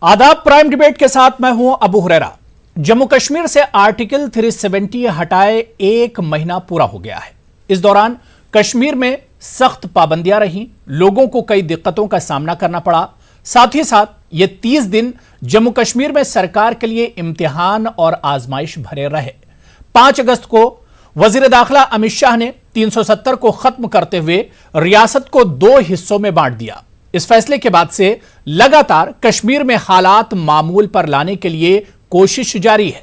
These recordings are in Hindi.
आदाब। प्राइम डिबेट के साथ मैं हूं अबू हुरैरा। जम्मू कश्मीर से आर्टिकल 370 हटाए 1 महीना पूरा हो गया है। इस दौरान कश्मीर में सख्त पाबंदियां रहीं, लोगों को कई दिक्कतों का सामना करना पड़ा। साथ ही साथ ये 30 दिन जम्मू कश्मीर में सरकार के लिए इम्तिहान और आजमाइश भरे रहे। 5 अगस्त को वजीर दाखिला अमित शाह ने 370 को खत्म करते हुए रियासत को 2 हिस्सों में बांट दिया। इस फैसले के बाद से लगातार कश्मीर में हालात मामूल पर लाने के लिए कोशिश जारी है।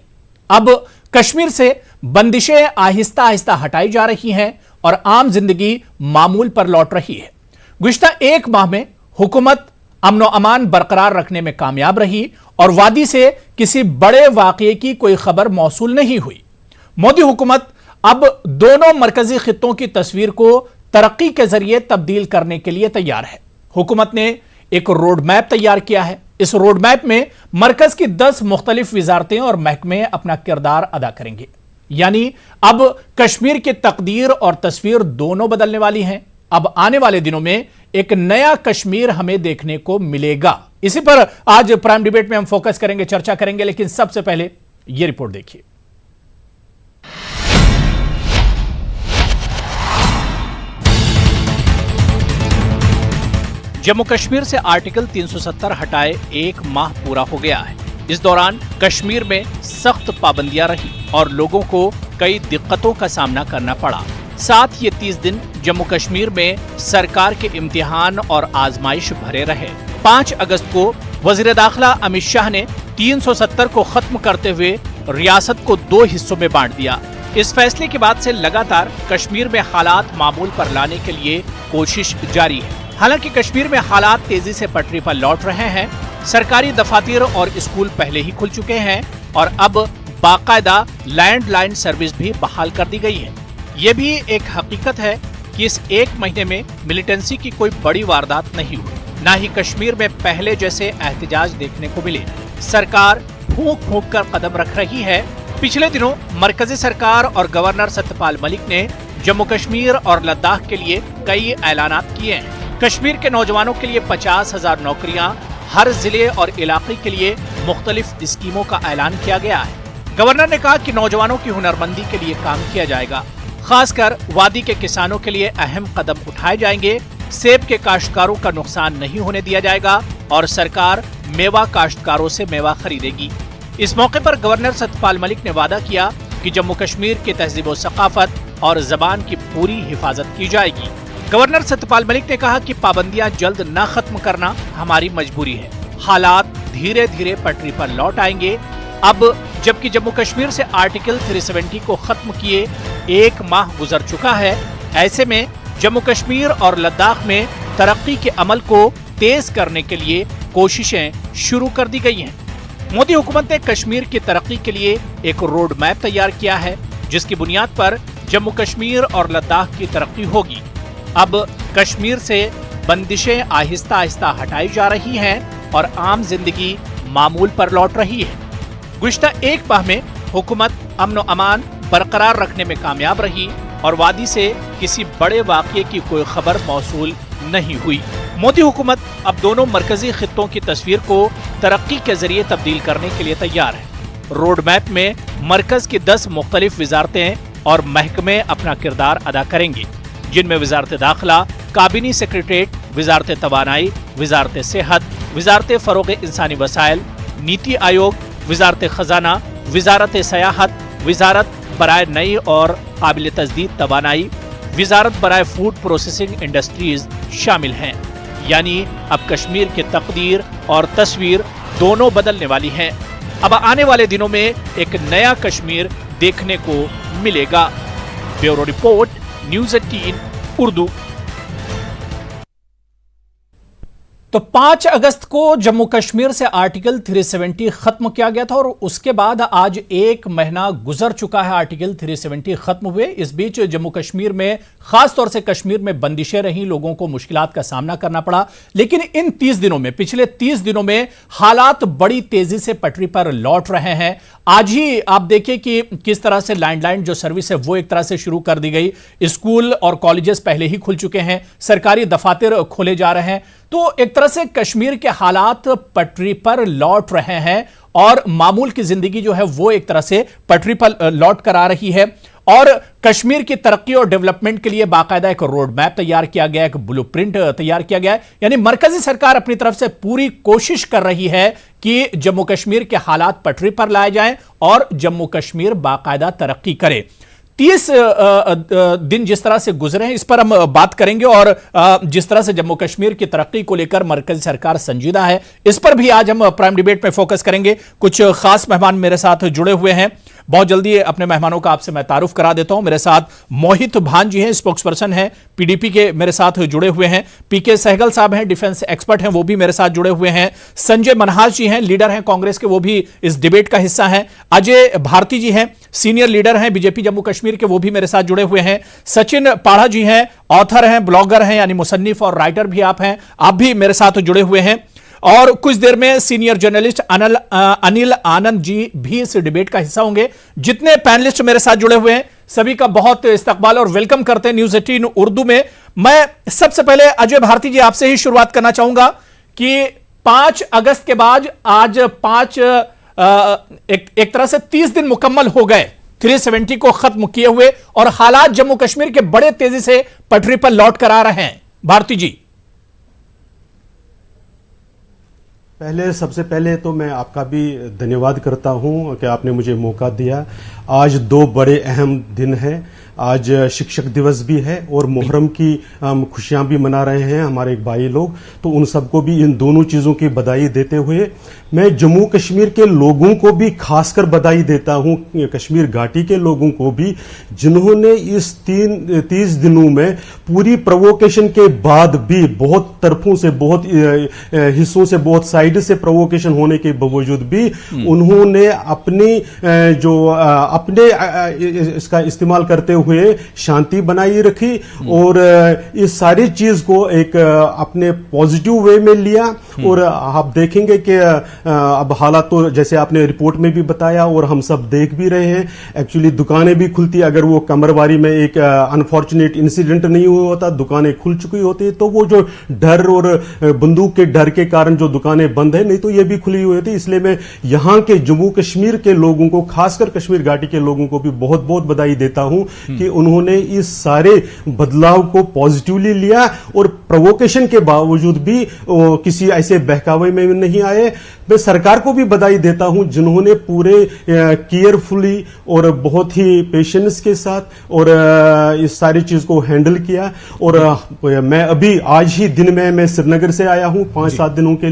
अब कश्मीर से बंदिशें आहिस्ता आहिस्ता हटाई जा रही हैं और आम जिंदगी मामूल पर लौट रही है। गुज़िश्ता 1 माह में हुकूमत अमन व अमान बरकरार रखने में कामयाब रही और वादी से किसी बड़े वाकये की कोई खबर मौसूल नहीं हुई। मोदी हुकूमत अब दोनों मरकजी खित्तों की तस्वीर को तरक्की के जरिए तब्दील करने के लिए तैयार है। हुकूमत ने एक रोड मैप तैयार किया है। इस रोड मैप में मरकज की 10 मुख्तलिफ वजारतें और महकमे अपना किरदार अदा करेंगे। यानी अब कश्मीर की तकदीर और तस्वीर दोनों बदलने वाली हैं। अब आने वाले दिनों में एक नया कश्मीर हमें देखने को मिलेगा। इसी पर आज प्राइम डिबेट में हम फोकस करेंगे, चर्चा करेंगे। लेकिन सबसे पहले यह रिपोर्ट देखिए। जम्मू कश्मीर से आर्टिकल 370 हटाए 1 माह पूरा हो गया है। इस दौरान कश्मीर में सख्त पाबंदियां रही और लोगों को कई दिक्कतों का सामना करना पड़ा। साथ ये 30 दिन जम्मू कश्मीर में सरकार के इम्तिहान और आजमाइश भरे रहे। 5 अगस्त को वजीर दाखिला अमित शाह ने 370 को खत्म करते हुए रियासत को 2 हिस्सों में बांट दिया। इस फैसले के बाद से लगातार कश्मीर में हालात मामूल पर लाने के लिए कोशिश जारी है। हालांकि कश्मीर में हालात तेजी से पटरी पर लौट रहे हैं। सरकारी दफातर और स्कूल पहले ही खुल चुके हैं और अब बाकायदा लैंडलाइन सर्विस भी बहाल कर दी गई है। ये भी एक हकीकत है कि इस 1 महीने में मिलिटेंसी की कोई बड़ी वारदात नहीं हुई, न ही कश्मीर में पहले जैसे एहतजाज देखने को मिले। सरकार फूंक फूंक कर कदम रख रही है। पिछले दिनों मरकजी सरकार और गवर्नर सत्यपाल मलिक ने जम्मू कश्मीर और लद्दाख के लिए कई ऐलानात किए हैं। कश्मीर के नौजवानों के लिए 50,000 नौकरियां, हर जिले और इलाके के लिए मुख्तलिफ स्कीमों का ऐलान किया गया है। गवर्नर ने कहा कि नौजवानों की हुनरमंदी के लिए काम किया जाएगा। खासकर वादी के किसानों के लिए अहम कदम उठाए जाएंगे। सेब के काश्तकारों का नुकसान नहीं होने दिया जाएगा और सरकार मेवा काश्तकारों से मेवा खरीदेगी। इस मौके पर गवर्नर सत्यपाल मलिक ने वादा किया कि जम्मू कश्मीर की तहजीब व सकाफत और जबान की पूरी हिफाजत की जाएगी। गवर्नर सत्यपाल मलिक ने कहा कि पाबंदियां जल्द न खत्म करना हमारी मजबूरी है। हालात धीरे धीरे पटरी पर लौट आएंगे। अब जबकि जम्मू कश्मीर से आर्टिकल 370 को खत्म किए 1 माह गुजर चुका है, ऐसे में जम्मू कश्मीर और लद्दाख में तरक्की के अमल को तेज करने के लिए कोशिशें शुरू कर दी गई हैं। मोदी हुकूमत ने कश्मीर की तरक्की के लिए एक रोड मैप तैयार किया है, जिसकी बुनियाद पर जम्मू कश्मीर और लद्दाख की तरक्की होगी। अब कश्मीर से बंदिशें आहिस्ता आहिस्ता हटाई जा रही हैं और आम जिंदगी मामूल पर लौट रही है। गुज़िश्ता 1 माह में हुकूमत अमन व अमान बरकरार रखने में कामयाब रही और वादी से किसी बड़े वाकये की कोई खबर मौसूल नहीं हुई। मोदी हुकूमत अब दोनों मरकजी खित्तों की तस्वीर को तरक्की के जरिए तब्दील करने के लिए तैयार है। रोड मैप में मरकज की 10 मुख्तलिफ वजारतें और महकमे अपना किरदार अदा करेंगे, जिनमें वजारत दाखिला, काबीनी सेक्रेटरीट, वजारत तवानाई, वजारत सेहत, वजारत फरोग इंसानी वसाइल, नीति आयोग, वजारत खजाना, वजारत सयाहत, वजारत बराए नई और काबिल तजदीद तवानाई, वजारत बराए फूड प्रोसेसिंग इंडस्ट्रीज शामिल हैं। यानी अब कश्मीर की तकदीर और तस्वीर दोनों बदलने वाली हैं। अब आने वाले दिनों में एक नया कश्मीर देखने को मिलेगा। Bureau report, news 18 Urdu. तो 5 अगस्त को जम्मू कश्मीर से आर्टिकल 370 खत्म किया गया था और उसके बाद आज 1 महीना गुजर चुका है आर्टिकल 370 खत्म हुए। इस बीच जम्मू कश्मीर में, खासतौर से कश्मीर में बंदिशें रहीं, लोगों को मुश्किलात का सामना करना पड़ा। लेकिन इन 30 दिनों में, पिछले 30 दिनों में हालात बड़ी तेजी से पटरी पर लौट रहे हैं। आज ही आप देखिए कि किस तरह से लैंडलाइन जो सर्विस है वो एक तरह से शुरू कर दी गई। स्कूल और कॉलेजेस पहले ही खुल चुके हैं, सरकारी दफातर खोले जा रहे हैं। तो एक तरह से कश्मीर के हालात पटरी पर लौट रहे हैं और मामूल की जिंदगी जो है वो एक तरह से पटरी पर लौट कर आ रही है और कश्मीर की तरक्की और डेवलपमेंट के लिए बाकायदा एक रोड मैप तैयार किया गया, एक ब्लूप्रिंट तैयार किया गया है। यानी मरकजी सरकार अपनी तरफ से पूरी कोशिश कर रही है कि जम्मू कश्मीर के हालात पटरी पर लाए जाएं और जम्मू कश्मीर बाकायदा तरक्की करे। 30 दिन जिस तरह से गुजरे हैं इस पर हम बात करेंगे और जिस तरह से जम्मू कश्मीर की तरक्की को लेकर मरकजी सरकार संजीदा है, इस पर भी आज हम प्राइम डिबेट में फोकस करेंगे। कुछ खास मेहमान मेरे साथ जुड़े हुए हैं, बहुत जल्दी अपने मेहमानों का आपसे मैं तारुफ करा देता हूं। मेरे साथ मोहित भान जी हैं, स्पोक्सपर्सन हैं पीडीपी के, मेरे साथ जुड़े हुए हैं। पीके सहगल साहब हैं, डिफेंस एक्सपर्ट हैं, वो भी मेरे साथ जुड़े हुए हैं। संजय मनहास जी हैं, लीडर हैं कांग्रेस के, वो भी इस डिबेट का हिस्सा हैं। अजय भारती जी हैं, सीनियर लीडर हैं बीजेपी जम्मू कश्मीर के, वो भी मेरे साथ जुड़े हुए हैं। सचिन पाढ़ा जी हैं, ऑथर हैं, ब्लॉगर हैं, यानी मुसन्निफ और राइटर भी आप हैं, आप भी मेरे साथ जुड़े हुए हैं। और कुछ देर में सीनियर जर्नलिस्ट अनिल आनंद जी भी इस डिबेट का हिस्सा होंगे। जितने पैनलिस्ट मेरे साथ जुड़े हुए हैं सभी का बहुत इस्तकबाल और वेलकम करते हैं न्यूज 18 उर्दू में। मैं सबसे पहले अजय भारती जी आपसे ही शुरुआत करना चाहूंगा कि 5 अगस्त के बाद आज एक तरह से 30 दिन मुकम्मल हो गए 370 को खत्म किए हुए और हालात जम्मू कश्मीर के बड़े तेजी से पटरी पर लौट कर आ रहे हैं। भारती जी, सबसे पहले तो मैं आपका भी धन्यवाद करता हूं कि आपने मुझे मौका दिया। आज 2 बड़े अहम दिन हैं। आज शिक्षक दिवस भी है और मुहर्रम की खुशियां भी मना रहे हैं हमारे भाई लोग, तो उन सबको भी इन दोनों चीज़ों की बधाई देते हुए मैं जम्मू कश्मीर के लोगों को भी खासकर बधाई देता हूं, कश्मीर घाटी के लोगों को भी, जिन्होंने इस 30 दिनों में पूरी प्रोवोकेशन के बाद भी बहुत तरफों से, बहुत हिस्सों से, बहुत साइड से प्रोवोकेशन होने के बावजूद भी उन्होंने अपने इसका इस्तेमाल करते हुए शांति बनाई रखी और इस सारी चीज को एक अपने पॉजिटिव वे में लिया। और आप देखेंगे कि अब हालात तो जैसे आपने रिपोर्ट में भी बताया और हम सब देख भी रहे हैं, एक्चुअली दुकानें भी खुलती, अगर वो कमरवारी में एक अनफॉर्चुनेट इंसिडेंट नहीं हुआ होता, दुकानें खुल चुकी होती, तो वो जो डर और बंदूक के डर के कारण जो दुकानें बंद है, नहीं तो ये भी खुली हुई होती। इसलिए मैं यहाँ के जम्मू कश्मीर के लोगों को, खासकर कश्मीर घाटी के लोगों को भी बहुत बहुत बधाई देता हूं कि उन्होंने इस सारे बदलाव को पॉजिटिवली लिया और प्रोवोकेशन के बावजूद भी किसी ऐसे बहकावे में नहीं आए। मैं सरकार को भी बधाई देता हूं जिन्होंने पूरे केयरफुली और बहुत ही पेशेंस के साथ और इस सारी चीज को हैंडल किया। और मैं अभी आज ही दिन में मैं श्रीनगर से आया हूं 5-7 दिनों के,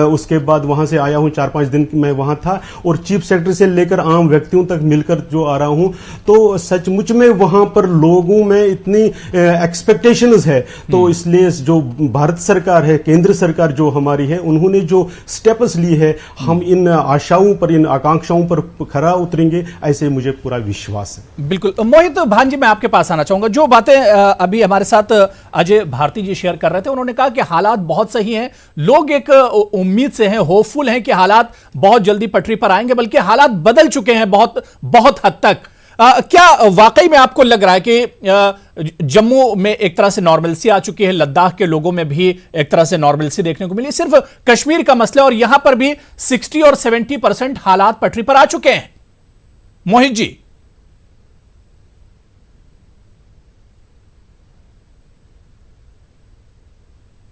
उसके बाद वहां से आया हूं 4-5 दिन मैं वहां था और चीफ सेक्रेटरी से लेकर आम व्यक्तियों तक मिलकर जो आ रहा हूं, तो सचमुच में वहां पर लोगों में इतनी एक्सपेक्टेशंस है। तो इसलिए जो भारत सरकार है, केंद्र सरकार जो हमारी है, उन्होंने जो स्टेप्स लिए है, हम इन आशाओं पर, इन आकांक्षाओं पर खरा उतरेंगे, ऐसे मुझे पूरा विश्वास है। बिल्कुल। मोहित भान जी, मैं आपके पास आना चाहूंगा। जो बातें अभी हमारे साथ अजय भारती जी शेयर कर रहे थे, उन्होंने कहा कि हालात बहुत सही हैं, लोग एक उम्मीद से हैं, होपफुल हैं कि हालात बहुत जल्दी पटरी पर आएंगे, बल्कि हालात बदल चुके हैं बहुत हद तक। क्या वाकई में आपको लग रहा है कि जम्मू में एक तरह से नॉर्मलसी आ चुकी है, लद्दाख के लोगों में भी एक तरह से नॉर्मलसी देखने को मिली, सिर्फ कश्मीर का मसला और यहां पर भी 60 और 70% हालात पटरी पर आ चुके हैं? मोहित जी।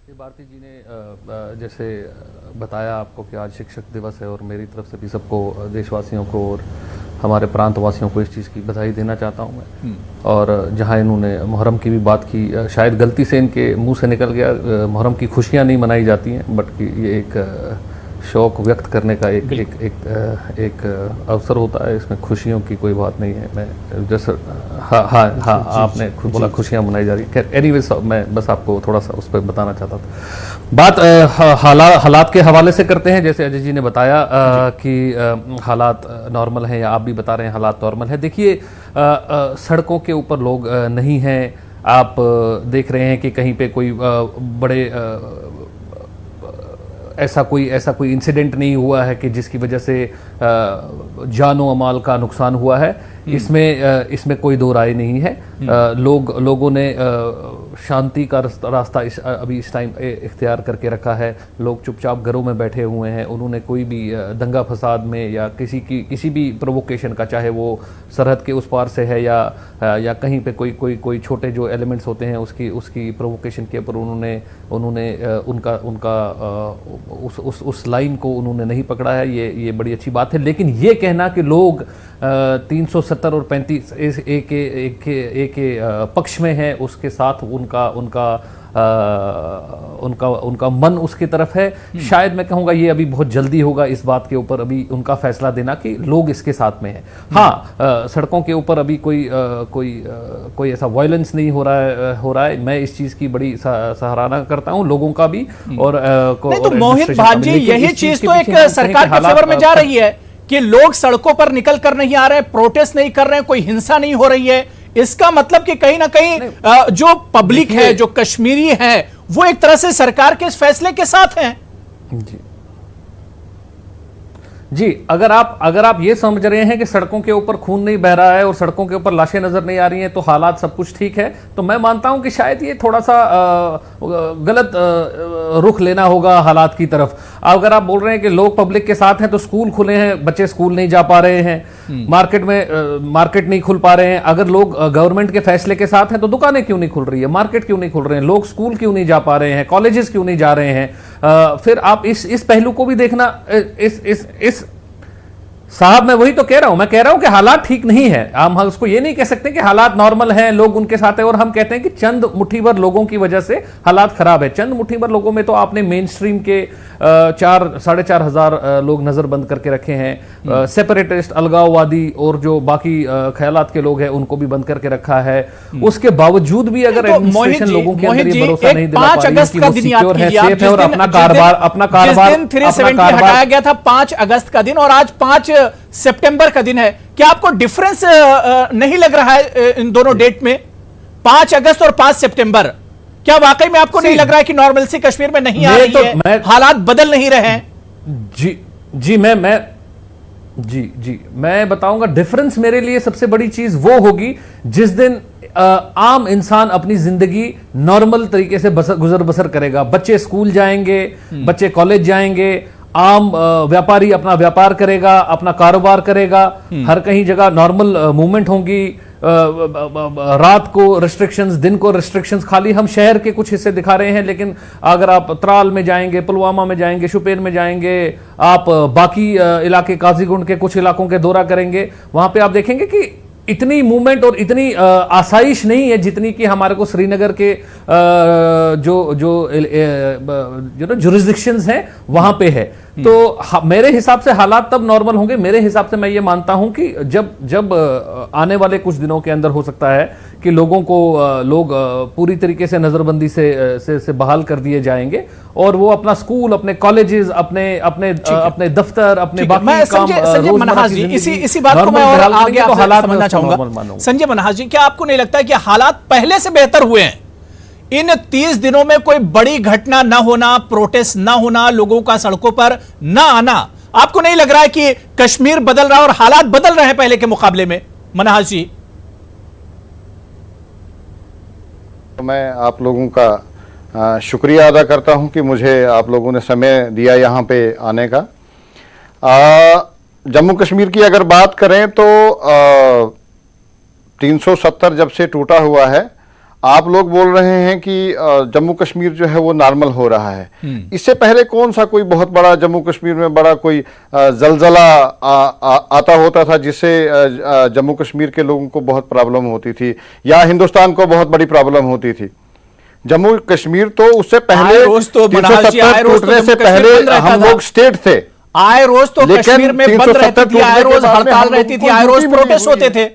भारती जी ने जैसे बताया आपको कि आज शिक्षक दिवस है और मेरी तरफ से भी सबको, देशवासियों को और हमारे प्रांतवासियों को इस चीज़ की बधाई देना चाहता हूं मैं। और जहां इन्होंने मुहर्रम की भी बात की, शायद गलती से इनके मुंह से निकल गया, मुहर्रम की खुशियां नहीं मनाई जाती हैं, बट ये एक शौक व्यक्त करने का एक अवसर होता है, इसमें खुशियों की कोई बात नहीं है। मैं जैसे हाँ आपने खुद बोला खुशियां मनाई जा रही है। खैर एनीवेज, मैं बस आपको थोड़ा सा उस पर बताना चाहता था। बात हालात के हवाले से करते हैं। जैसे अजय जी ने बताया कि हालात नॉर्मल हैं, या आप भी बता रहे हैं हालात नॉर्मल है। देखिए, सड़कों के ऊपर लोग नहीं हैं, आप देख रहे हैं कि कहीं पे कोई बड़े ऐसा कोई इंसिडेंट नहीं हुआ है कि जिसकी वजह से जानो अमाल का नुकसान हुआ है। इसमें कोई दो राय नहीं है। लोगों ने शांति का रास्ता अभी इस टाइम इख्तियार करके रखा है। लोग चुपचाप घरों में बैठे हुए हैं। उन्होंने कोई भी दंगा फसाद में या किसी भी प्रोवोकेशन का, चाहे वो सरहद के उस पार से है या कहीं पे कोई छोटे जो एलिमेंट्स होते हैं उसकी प्रोवोकेशन के ऊपर उन्होंने उस लाइन को उन्होंने नहीं पकड़ा है। ये बड़ी अच्छी बात है। लेकिन ये कहना कि लोग 370 और 35 एक के पक्ष में है, उसके साथ उनका मन उसकी तरफ है, शायद मैं कहूँगा ये अभी बहुत जल्दी होगा इस बात के ऊपर अभी उनका फैसला देना कि लोग इसके साथ में हैं। हाँ, सड़कों के ऊपर अभी कोई ऐसा वायलेंस नहीं हो रहा है। मैं इस चीज़ की बड़ी सराहना करता हूँ, लोगों का भी। और नहीं तो मोहित भांजी, यही चीज तो एक सरकार के फेवर में जा रही है कि लोग सड़कों पर निकल कर नहीं आ रहे, प्रोटेस्ट नहीं कर रहे हैं, कोई हिंसा नहीं हो रही है। इसका मतलब कि कहीं ना कहीं जो पब्लिक है, जो कश्मीरी है, वो एक तरह से सरकार के इस फैसले के साथ हैं। जी, अगर आप ये समझ रहे हैं कि सड़कों के ऊपर खून नहीं बह रहा है और सड़कों के ऊपर लाशें नजर नहीं आ रही हैं तो हालात सब कुछ ठीक है, तो मैं मानता हूं कि शायद ये थोड़ा सा गलत रुख लेना होगा हालात की तरफ। अगर आप बोल रहे हैं कि लोग पब्लिक के साथ हैं तो स्कूल खुले हैं, बच्चे स्कूल नहीं जा पा रहे हैं, मार्केट नहीं खुल पा रहे हैं। अगर लोग गवर्नमेंट के फैसले के साथ हैं तो दुकानें क्यों नहीं खुल रही है, मार्केट क्यों नहीं खुल रहे हैं, लोग स्कूल क्यों नहीं जा पा रहे हैं, कॉलेजेस क्यों नहीं जा रहे हैं। फिर आप इस पहलू को भी देखना। इस साहब, मैं वही तो कह रहा हूं, मैं कह रहा हूं कि हालात ठीक नहीं है। हम उसको ये नहीं कह सकते कि हालात नॉर्मल हैं, लोग उनके साथ हैं, और हम कहते हैं कि चंद मुट्ठी भर लोगों की वजह से हालात खराब है। चंद मुट्ठी भर लोगों में तो आपने मेन स्ट्रीम के 4-4.5 हजार लोग नजरबंद करके रखे हैं। सेपरेटिस्ट, अलगाववादी और जो बाकी ख्यालात के लोग हैं उनको भी बंद करके रखा है। उसके बावजूद भी अगर एडमिनिस्ट्रेशन लोगों के अंदर ये भरोसा नहीं दिला पा रही है कि वो सिक्योर है, सेफ है और अपना कारोबार 370 हटाया गया था 5 अगस्त का दिन और आज 5 सितंबर का दिन है। क्या आपको डिफरेंस नहीं लग रहा है इन दोनों डेट में, 5 अगस्त और 5 सितंबर? क्या वाकई में आपको नहीं लग रहा है कि नॉर्मलसी कश्मीर में नहीं आ रही है, हालात बदल नहीं रहे हैं? मैं बताऊंगा डिफरेंस मेरे लिए सबसे बड़ी चीज वो होगी जिस दिन आम इंसान अपनी जिंदगी नॉर्मल तरीके से गुजर बसर करेगा। बच्चे स्कूल जाएंगे, बच्चे कॉलेज जाएंगे, आम व्यापारी अपना व्यापार करेगा, अपना कारोबार करेगा, हर कहीं जगह नॉर्मल मूवमेंट होंगी। रात को रिस्ट्रिक्शंस, दिन को रिस्ट्रिक्शंस। खाली हम शहर के कुछ हिस्से दिखा रहे हैं, लेकिन अगर आप त्राल में जाएंगे, पुलवामा में जाएंगे, शुपेर में जाएंगे, आप बाकी इलाके काजीगुंड के कुछ इलाकों के दौरा करेंगे, वहां पे आप देखेंगे कि इतनी मूवमेंट और इतनी आसाइश नहीं है जितनी कि हमारे को श्रीनगर के जो जुरिस्डिक्शंस हैं वहां पे है। तो मेरे हिसाब से हालात तब नॉर्मल होंगे। मेरे हिसाब से मैं ये मानता हूं कि जब आने वाले कुछ दिनों के अंदर हो सकता है कि लोगों को लोग पूरी तरीके से नजरबंदी से बहाल कर दिए जाएंगे और वो अपना स्कूल, अपने कॉलेजेस, अपने दफ्तर, अपने बाकी काम, संजय मनहास जी, इसी बात को मैं और आगे आपसे समझना चाहूंगा। संजय मनहास जी, क्या आपको नहीं लगता है कि हालात पहले से बेहतर हुए हैं? इन 30 दिनों में कोई बड़ी घटना ना होना, प्रोटेस्ट ना होना, लोगों का सड़कों पर ना आना, आपको नहीं लग रहा है कि कश्मीर बदल रहा है और हालात बदल रहे हैं पहले के मुकाबले में? मनहास जी, मैं आप लोगों का शुक्रिया अदा करता हूं कि मुझे आप लोगों ने समय दिया यहां पे आने का। जम्मू कश्मीर की अगर बात करें तो 370 जब से टूटा हुआ है, आप लोग बोल रहे हैं कि जम्मू कश्मीर जो है वो नॉर्मल हो रहा है। इससे पहले कौन सा कोई बहुत बड़ा जम्मू कश्मीर में बड़ा कोई जलजला आता होता था जिससे जम्मू कश्मीर के लोगों को बहुत प्रॉब्लम होती थी या हिंदुस्तान को बहुत बड़ी प्रॉब्लम होती थी? जम्मू कश्मीर तो उससे पहले 370 टूटने से पहले हम लोग स्टेट थे। आए रोज तो कश्मीर में बंद रहती थी, आए रोज हड़ताल रहती थी, आए रोज प्रोटेस्ट होते थे।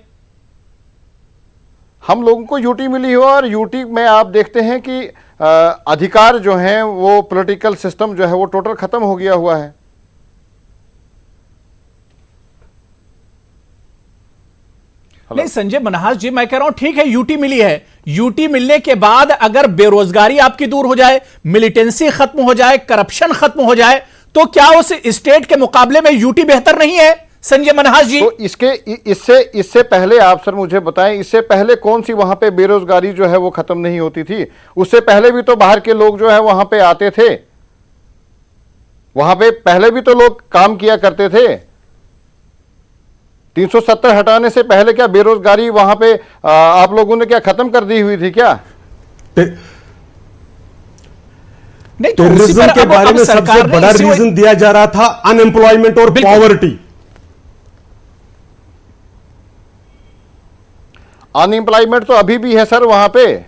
हम लोगों को यूटी मिली हो और यूटी में आप देखते हैं कि अधिकार जो हैं वो पॉलिटिकल सिस्टम जो है वो टोटल खत्म हो गया हुआ है। नहीं संजय मनहास जी, मैं कह रहा हूं ठीक है यूटी मिली है, यूटी मिलने के बाद अगर बेरोजगारी आपकी दूर हो जाए, मिलिटेंसी खत्म हो जाए, करप्शन खत्म हो जाए, तो क्या उस स्टेट के मुकाबले में यूटी बेहतर नहीं है? संजय मनहास जी। तो इससे पहले आप सर मुझे बताएं, इससे पहले कौन सी वहां पे बेरोजगारी जो है वो खत्म नहीं होती थी? उससे पहले भी तो बाहर के लोग जो है वहां पे आते थे, वहां पे पहले भी तो लोग काम किया करते थे। 370 हटाने से पहले क्या बेरोजगारी वहां पे आप लोगों ने क्या खत्म कर दी हुई थी क्या? नहीं तो उसी टेररिज्म पर के बारे अब में सबसे सरकार ने बड़ा इसी रीजन दिया जा रहा था अनएम्प्लॉयमेंट और बिल्कुल। पॉवर्टी। अनएम्प्लॉयमेंट तो अभी भी है सर वहां पे।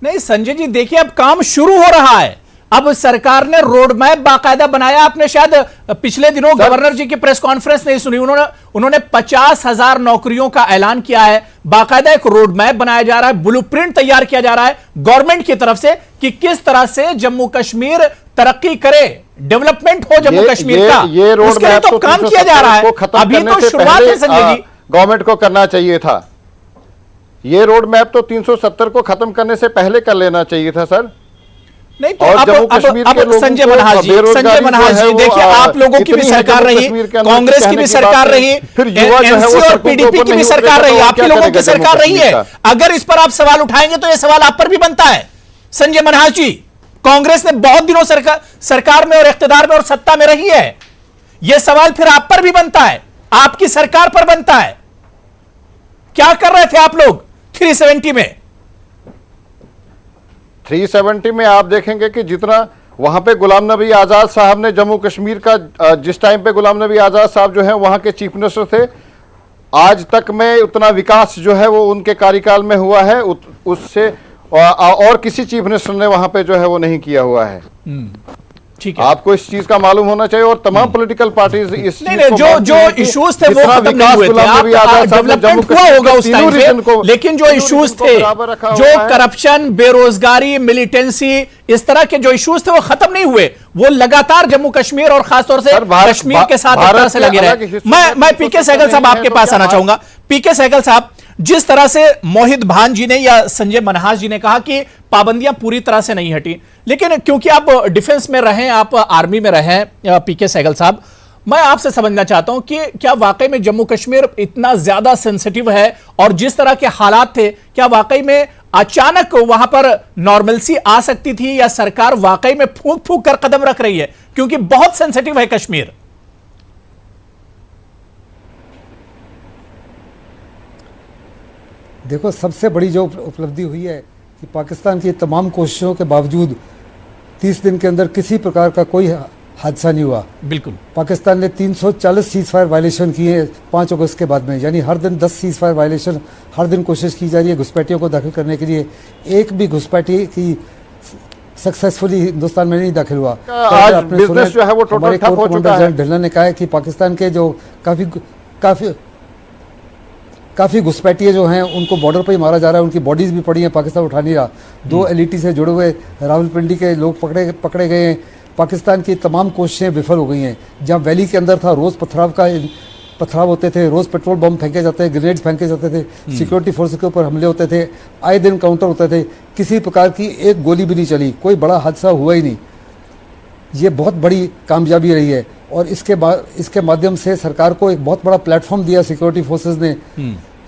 नहीं संजय जी देखिए, अब काम शुरू हो रहा है। अब सरकार ने रोड मैप बाकायदा बनाया। आपने शायद पिछले दिनों गवर्नर जी की प्रेस कॉन्फ्रेंस नहीं सुनी, उन्होंने 50,000 नौकरियों का ऐलान किया है। बाकायदा एक रोड मैप बनाया जा रहा है, ब्लूप्रिंट तैयार किया जा रहा है गवर्नमेंट की तरफ से कि किस तरह से जम्मू कश्मीर तरक्की करे, डेवलपमेंट हो जम्मू कश्मीर का। ये रोड उसके लिए मैप तो काम किया जा रहा है। अभी तो शुरुआत है संजय जी। गवर्नमेंट को करना चाहिए था ये रोड मैप, तो 370 को खत्म करने से पहले कर लेना चाहिए था सर। नहीं तो और अब संजय मनहास जी, देखिए आप लोगों की भी सरकार रही, कांग्रेस की भी सरकार रही, एनसी और पीडीपी की भी सरकार रही, आपके लोगों की सरकार रही है। अगर इस पर आप सवाल उठाएंगे तो यह सवाल आप पर भी बनता है संजय मनहास जी। कांग्रेस ने बहुत दिनों सरकार में और इख्तिदार में और सत्ता में रही है। यह सवाल फिर आप पर भी बनता है, आपकी सरकार पर बनता है। क्या कर रहे थे आप लोग 370 में? 370 में आप देखेंगे कि जितना वहां पे गुलाम नबी आजाद साहब ने जम्मू कश्मीर का, जिस टाइम पे गुलाम नबी आजाद साहब जो है वहां के चीफ मिनिस्टर थे, आज तक में उतना विकास जो है वो उनके कार्यकाल में हुआ है उससे और किसी चीफ मिनिस्टर ने वहां पे जो है वो नहीं किया हुआ है। ठीक है, आपको इस चीज का मालूम होना चाहिए और तमाम पॉलिटिकल पार्टीज इस नहीं, जो इश्यूज थे वो खत्म नहीं हुए थे। डेवलपमेंट हुआ होगा उस टाइम पे, लेकिन जो इश्यूज थे, जो करप्शन, बेरोजगारी, मिलिटेंसी, इस तरह के जो इश्यूज थे वो खत्म नहीं हुए। वो लगातार जम्मू कश्मीर और खासतौर से कश्मीर के साथ एक तरह से लगे रहे। मैं पीके सहगल साहब आपके पास आना चाहूंगा। पीके सहगल साहब, जिस तरह से मोहित भान जी ने या संजय मनहास जी ने कहा कि पाबंदियां पूरी तरह से नहीं हटी, लेकिन क्योंकि आप डिफेंस में रहे, आप आर्मी में रहे, पीके सहगल साहब, मैं आपसे समझना चाहता हूं कि क्या वाकई में जम्मू कश्मीर इतना ज्यादा सेंसिटिव है, और जिस तरह के हालात थे, क्या वाकई में अचानक वहां पर नॉर्मलसी आ सकती थी, या सरकार वाकई में फूंक फूंक कर कदम रख रही है क्योंकि बहुत सेंसिटिव है कश्मीर? देखो, सबसे बड़ी जो उपलब्धि हुई है कि पाकिस्तान की तमाम कोशिशों के बावजूद 30 दिन के अंदर किसी प्रकार का कोई हादसा नहीं हुआ। बिल्कुल, पाकिस्तान ने 340 सीज फायर वायलेशन किए हैं 5 अगस्त के बाद में, यानी हर दिन 10 सीज फायर वायलेशन, हर दिन कोशिश की जा रही है घुसपैठियों को दाखिल करने के लिए। एक भी घुसपैठी की सक्सेसफुली हिंदुस्तान में नहीं दाखिल हुआ। आज बिजनेस जो है वो टोटल ठप हो चुका है। ढिल्लन ने कहा है कि पाकिस्तान के जो काफ़ी घुसपैठिए जो हैं उनको बॉर्डर पर ही मारा जा रहा है, उनकी बॉडीज़ भी पड़ी हैं, पाकिस्तान उठा नहीं रहा। 2 एलईटी से जुड़े हुए रावलपिंडी के लोग पकड़े गए हैं। पाकिस्तान की तमाम कोशिशें विफल हो गई हैं। जहाँ वैली के अंदर था, रोज़ पथराव होते थे, रोज़ पेट्रोल बम फेंके जाते थे, ग्रेनेड्स फेंके जाते थे, सिक्योरिटी फोर्स के ऊपर हमले होते थे, आए दिन काउंटर होते थे, किसी प्रकार की एक गोली भी नहीं चली, कोई बड़ा हादसा हुआ ही नहीं। ये बहुत बड़ी कामयाबी रही है, और इसके माध्यम से सरकार को एक बहुत बड़ा प्लेटफॉर्म दिया सिक्योरिटी फोर्सेज ने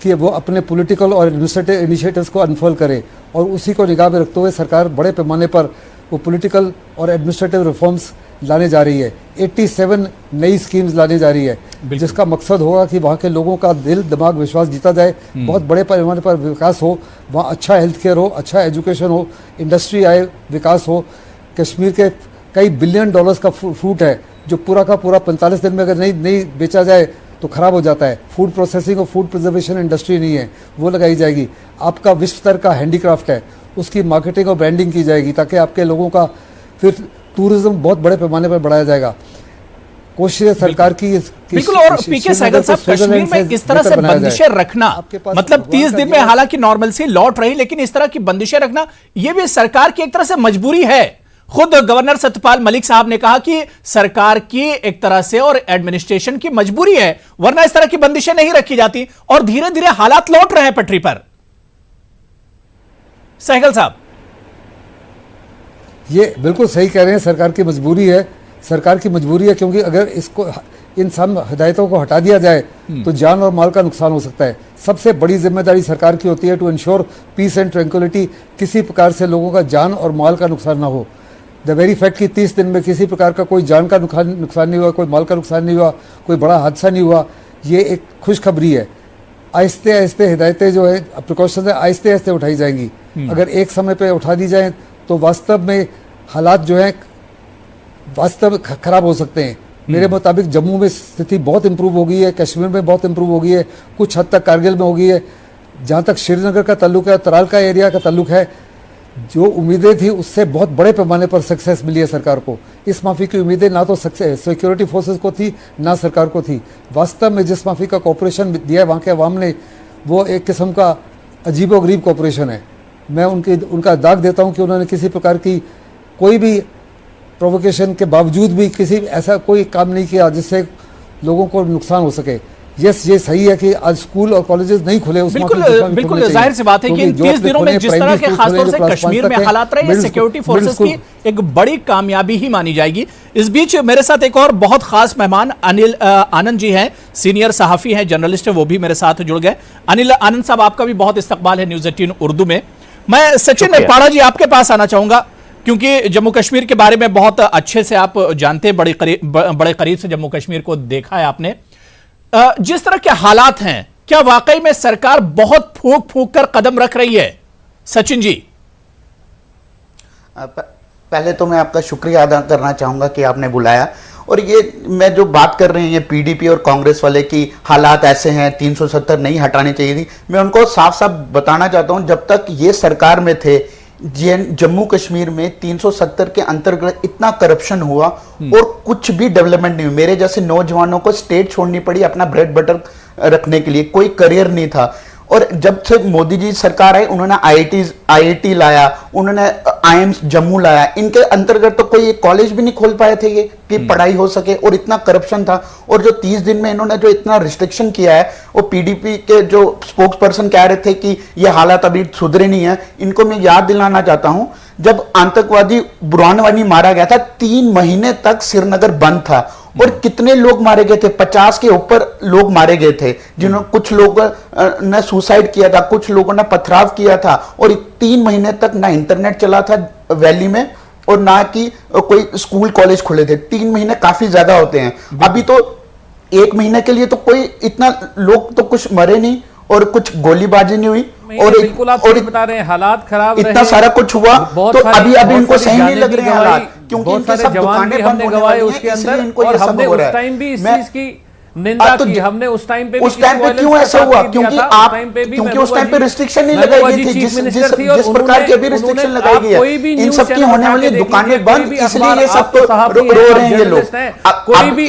कि वो अपने पॉलिटिकल और एडमिनिस्ट्रेटिव इनिशिएटिव्स को अनफोल्ड करे, और उसी को निगाह में रखते हुए सरकार बड़े पैमाने पर वो पॉलिटिकल और एडमिनिस्ट्रेटिव रिफॉर्म्स लाने जा रही है। 87 नई स्कीम्स लाने जा रही है, जिसका मकसद होगा कि वहाँ के लोगों का दिल दिमाग विश्वास जीता जाए, बहुत बड़े पैमाने पर विकास हो, वहाँ अच्छा हेल्थ केयर हो, अच्छा एजुकेशन हो, इंडस्ट्री आए, विकास हो। कश्मीर के कई बिलियन डॉलर्स का फ्रूट है जो पूरा का पूरा 45 दिन में अगर नहीं बेचा जाए तो ख़राब हो जाता है। फूड प्रोसेसिंग और फूड प्रिजर्वेशन इंडस्ट्री नहीं है, वो लगाई जाएगी। आपका विश्व स्तर का हैंडीक्राफ्ट है, उसकी मार्केटिंग और ब्रांडिंग की जाएगी, ताकि आपके लोगों का फिर टूरिज्म बहुत बड़े पैमाने पर बढ़ाया जाएगा। कोशिश सरकार की बिल्कुल। और पीके सहगल साहब, कश्मीर में इस तरह से बंदिशें रखना, मतलब 30 दिन में हालांकि नॉर्मलसी लौट रही, लेकिन इस तरह की बंदिशें रखना ये भी सरकार की एक तरह से मजबूरी है। खुद गवर्नर सत्यपाल मलिक साहब ने कहा कि सरकार की एक तरह से और एडमिनिस्ट्रेशन की मजबूरी है, वरना इस तरह की बंदिशें नहीं रखी जाती, और धीरे धीरे हालात लौट रहे हैं पटरी पर। सहगल साहब, ये बिल्कुल सही कह रहे हैं, सरकार की मजबूरी है, सरकार की मजबूरी है, क्योंकि अगर इसको इन सब हिदायतों को हटा दिया जाए तो जान और माल का नुकसान हो सकता है। सबसे बड़ी जिम्मेदारी सरकार की होती है to ensure peace and tranquillity, किसी प्रकार से लोगों का जान और माल का नुकसान ना हो। द वेरी फैक्ट कि 30 दिन में किसी प्रकार का कोई जान का नुकसान नहीं हुआ, कोई माल का नुकसान नहीं हुआ, कोई बड़ा हादसा नहीं हुआ, ये एक खुशखबरी है। आहिस्ते आहिस्ते हिदायतें जो है, प्रिकॉशन है, आहिस्ते आहिस्ते उठाई जाएंगी। अगर एक समय पे उठा दी जाए तो वास्तव में हालात जो हैं वास्तव में खराब हो सकते हैं। मेरे मुताबिक जम्मू में स्थिति बहुत इंप्रूव हो गई है, कश्मीर में बहुत इंप्रूव हो गई है, कुछ हद तक कारगिल में हो गई है। जहाँ तक श्रीनगर का ताल्लुक है, तराल का एरिया का ताल्लुक है, जो उम्मीदें थी उससे बहुत बड़े पैमाने पर सक्सेस मिली है सरकार को। इस माफी की उम्मीदें ना तो सिक्योरिटी फोर्सेस को थी ना सरकार को थी। वास्तव में जिस माफी का कॉपरेशन दिया है वहाँ के अवाम ने, वो एक किस्म का अजीबोगरीब कॉपरेशन है। मैं उनका दाग देता हूँ कि उन्होंने किसी प्रकार की कोई भी प्रोवोकेशन के बावजूद भी किसी ऐसा कोई काम नहीं किया जिससे लोगों को नुकसान हो सके। यस, ये सही है कि आज स्कूल और कॉलेजेस नहीं खुले, उस बिल्कुल जाहिर सी बात है कि इन 30 दिनों में जिस तरह के खासतौर से कश्मीर में हालात रहे, सिक्योरिटी फोर्सेस की एक बड़ी कामयाबी ही मानी जाएगी। इस बीच मेरे साथ एक और बहुत खास मेहमान अनिल आनंद जी हैं, सीनियर सहाफी हैं, जर्नलिस्ट हैं, वो भी मेरे साथ जुड़ गए। अनिल आनंद साहब, आपका भी बहुत इस्तकबाल है न्यूज़ 18 उर्दू में। मैं सचिन पाड़ा जी आपके पास आना चाहूंगा, क्योंकि जम्मू कश्मीर के बारे में बहुत अच्छे से आप जानते हैं, बड़े करीब से जम्मू कश्मीर को देखा है आपने। जिस तरह के हालात हैं, क्या वाकई में सरकार बहुत फूंक फूंक कर कदम रख रही है? सचिन जी, पहले तो मैं आपका शुक्रिया अदा करना चाहूंगा कि आपने बुलाया। और ये मैं जो बात कर रहे हैं, ये पीडीपी और कांग्रेस वाले की हालात ऐसे हैं, 370 नहीं हटानी चाहिए थी, मैं उनको साफ साफ बताना चाहता हूं, जब तक ये सरकार में थे जम्मू कश्मीर में 370 के अंतर्गत इतना करप्शन हुआ और कुछ भी डेवलपमेंट नहीं हुई। मेरे जैसे नौजवानों को स्टेट छोड़नी पड़ी अपना ब्रेड बटर रखने के लिए, कोई करियर नहीं था। और जब से मोदी जी सरकार आई, उन्होंने आईआईटी लाया, उन्होंने आईएम्स जम्मू लाया, इनके अंतर्गत तो कोई एक कॉलेज भी नहीं खोल पाए थे ये कि पढ़ाई हो सके, और इतना करप्शन था। और जो 30 दिन में इन्होंने जो इतना रिस्ट्रिक्शन किया है, वो पीडीपी के जो स्पोक्स पर्सन कह रहे थे कि ये हालात अभी सुधरे नहीं है, इनको मैं याद दिलाना चाहता हूं, जब आतंकवादी बुरहान वानी मारा गया था 3 महीने तक श्रीनगर बंद था, और कितने लोग मारे गए थे, 50 के ऊपर लोग मारे गए थे, जिन्होंने कुछ लोगों ने सुसाइड किया था, कुछ लोगों ने पथराव किया था, और 3 महीने तक ना इंटरनेट चला था वैली में और ना कि कोई स्कूल कॉलेज खुले थे। 3 महीने काफी ज्यादा होते हैं। अभी तो 1 महीने के लिए तो कोई इतना लोग तो कुछ मरे नहीं और कुछ गोलीबाजी नहीं हुई, और बिल्कुल आप सही बता रहे हैं, हालात खराब रहे, इतना सारा कुछ हुआ, तो अभी इनको सही नहीं लग रहे हैं हालात, क्योंकि बहुत सारे जवान भी हमने गवाए उसके अंदर, और हमने उस टाइम भी इस चीज की निंदा की। हमने उस टाइम पे क्यों ऐसा हुआ? क्योंकि उस टाइम पे रिस्ट्रिक्शन नहीं लगाई गई थी, जिस प्रकार की अभी रिस्ट्रिक्शन लगाई गई है। इन सब की होने वाली दुकानें बंद, इसलिए ये सब तो रो रहे हैं ये लोग। अभी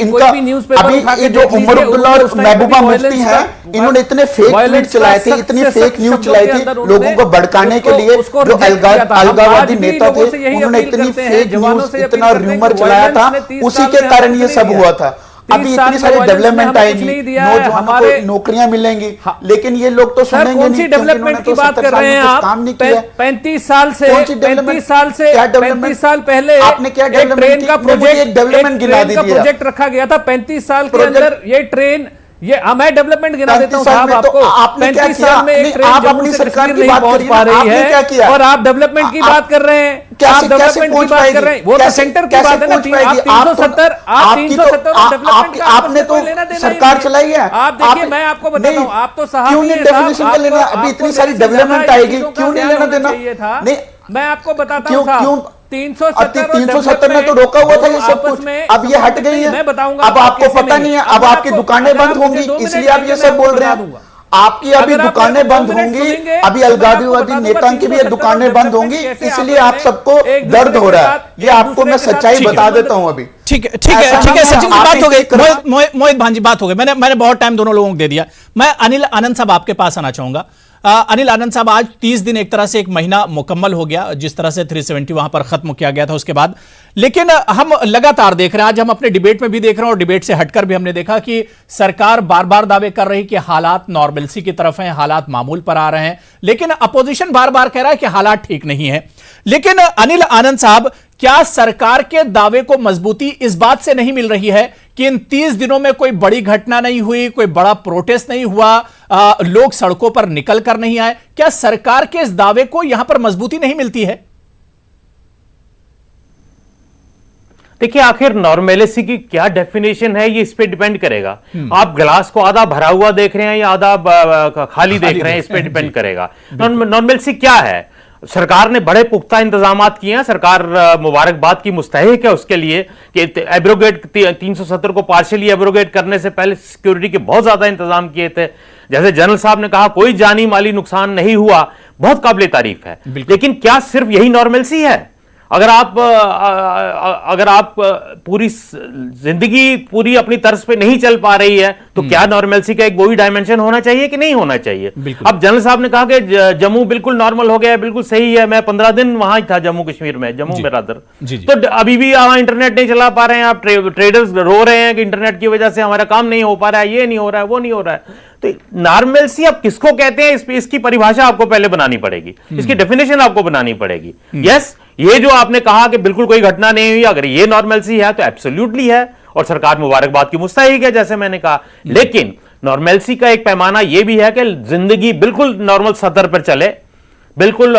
ये जो उमर अब्दुल्ला और महबूबा मुफ्ती हैं, इन्होंने इतने फेक ट्वीट चलाए थे, इतनी फेक न्यूज चलाई थी लोगों को भड़काने के लिए। जो अलगाववादी नेता थे, उन्होंने इतनी फेक न्यूज, इतना र्यूमर चलाया था, उसी के कारण ये सब हुआ था। अभी इतनी सारी डेवलपमेंट आएगी, नौजवानों को नौकरियां मिलेंगी, लेकिन ये लोग तो सुनेंगे नहीं। कौन सी डेवलपमेंट की बात कर रहे हैं आप? 35 साल पहले आपने क्या ट्रेन का प्रोजेक्ट रखा गया था। 35 साल के अंदर ये ट्रेन, ये मैं डेवलपमेंट गिना देता हूं साहब आपको। 35 साल में एक ट्रेन जम्मू से कश्मीर नहीं पहुंच पा रही है, और आप डेवलपमेंट की बात कर रहे हैं। आप डेवलपमेंट की बात कर रहे हैं, वो तो सेंटर की बात है ना। 370 डेवलपमेंट का आपने तो सरकार चलाई है। आप देखिए, मैं आपको बताता हूं, आप तो साहब अभी इतनी सारी डेवलपमेंट आएगी, क्यों नहीं लेना देना? नहीं, मैं आपको बताता हूं साहब, 370 में तो रोका हुआ था ये सब कुछ, अब ये हट गई है। मैं बताऊंगा, अब आपको पता नहीं है, अब आपकी दुकानें बंद होंगी, इसलिए आप ये सब बोल रहे हैं। आपकी अभी दुकानें बंद होंगी, अभी अलगाववादी नेताओं की भी दुकानें बंद होंगी, इसलिए आप सबको दर्द हो रहा है। ये आपको मैं सच्चाई बता देता हूं अभी। ठीक है सचिन जी, बात हो गई। मोहित भांजी, बात हो गई। मैंने बहुत टाइम दोनों लोगों को दे दिया। मैं अनिल आनंद साहब आपके पास आना चाहूंगा। अनिल आनंद साहब, आज 30 दिन, एक तरह से 1 महीना मुकम्मल हो गया जिस तरह से 370 वहां पर खत्म किया गया था उसके बाद, लेकिन हम लगातार देख रहे हैं, आज हम अपने डिबेट में भी देख रहे हैं और डिबेट से हटकर भी हमने देखा कि सरकार बार बार दावे कर रही कि हालात नॉर्मलसी की तरफ हैं, हालात मामूल पर आ रहे हैं, लेकिन अपोजिशन बार बार कह रहा है कि हालात ठीक नहीं है। लेकिन अनिल आनंद साहब, क्या सरकार के दावे को मजबूती इस बात से नहीं मिल रही है कि इन 30 दिनों में कोई बड़ी घटना नहीं हुई, कोई बड़ा प्रोटेस्ट नहीं हुआ, लोग सड़कों पर निकल कर नहीं आए? क्या सरकार के इस दावे को यहां पर मजबूती नहीं मिलती है? देखिए, आखिर नॉर्मेलिटी की क्या डेफिनेशन है, ये इस पे डिपेंड करेगा। आप गिलास को आधा भरा हुआ देख रहे हैं या आधा खाली देख रहे हैं, इस पे डिपेंड करेगा। नॉर्मेलिटी क्या है? सरकार ने बड़े पुख्ता इंतजाम किए हैं। सरकार मुबारकबाद की मुस्तहिक है उसके लिए कि एब्रोगेट 370 को पार्शियली एब्रोगेट करने से पहले सिक्योरिटी के बहुत ज्यादा इंतजाम किए थे। जैसे जनरल साहब ने कहा, कोई जानी माली नुकसान नहीं हुआ, बहुत काबिल तारीफ है। लेकिन क्या सिर्फ यही नॉर्मेलिटी है? अगर आप पूरी जिंदगी पूरी अपनी तर्ज पे नहीं चल पा रही है, तो क्या नॉर्मलसी का एक वही डायमेंशन होना चाहिए कि नहीं होना चाहिए? अब जनरल साहब ने कहा कि जम्मू बिल्कुल नॉर्मल हो गया है, बिल्कुल सही है। मैं 15 दिन वहां ही था जम्मू कश्मीर में, जम्मू में रादर। तो अभी भी वहां इंटरनेट नहीं चला पा रहे हैं। आप ट्रेडर्स रो रहे हैं कि इंटरनेट की वजह से हमारा काम नहीं हो पा रहा है, ये नहीं हो रहा है, वो नहीं हो रहा है। तो नॉर्मलसी आप किसको कहते हैं, इसकी परिभाषा आपको पहले बनानी पड़ेगी, इसकी डेफिनेशन आपको बनानी पड़ेगी। यस, ये जो आपने कहा कि बिल्कुल कोई घटना नहीं हुई, अगर ये नॉर्मलसी है तो एब्सोल्युटली है और सरकार मुबारकबाद की मुस्तहिक है, जैसे मैंने कहा। लेकिन नॉर्मलसी का एक पैमाना यह भी है कि जिंदगी बिल्कुल नॉर्मल सतर पर चले, बिल्कुल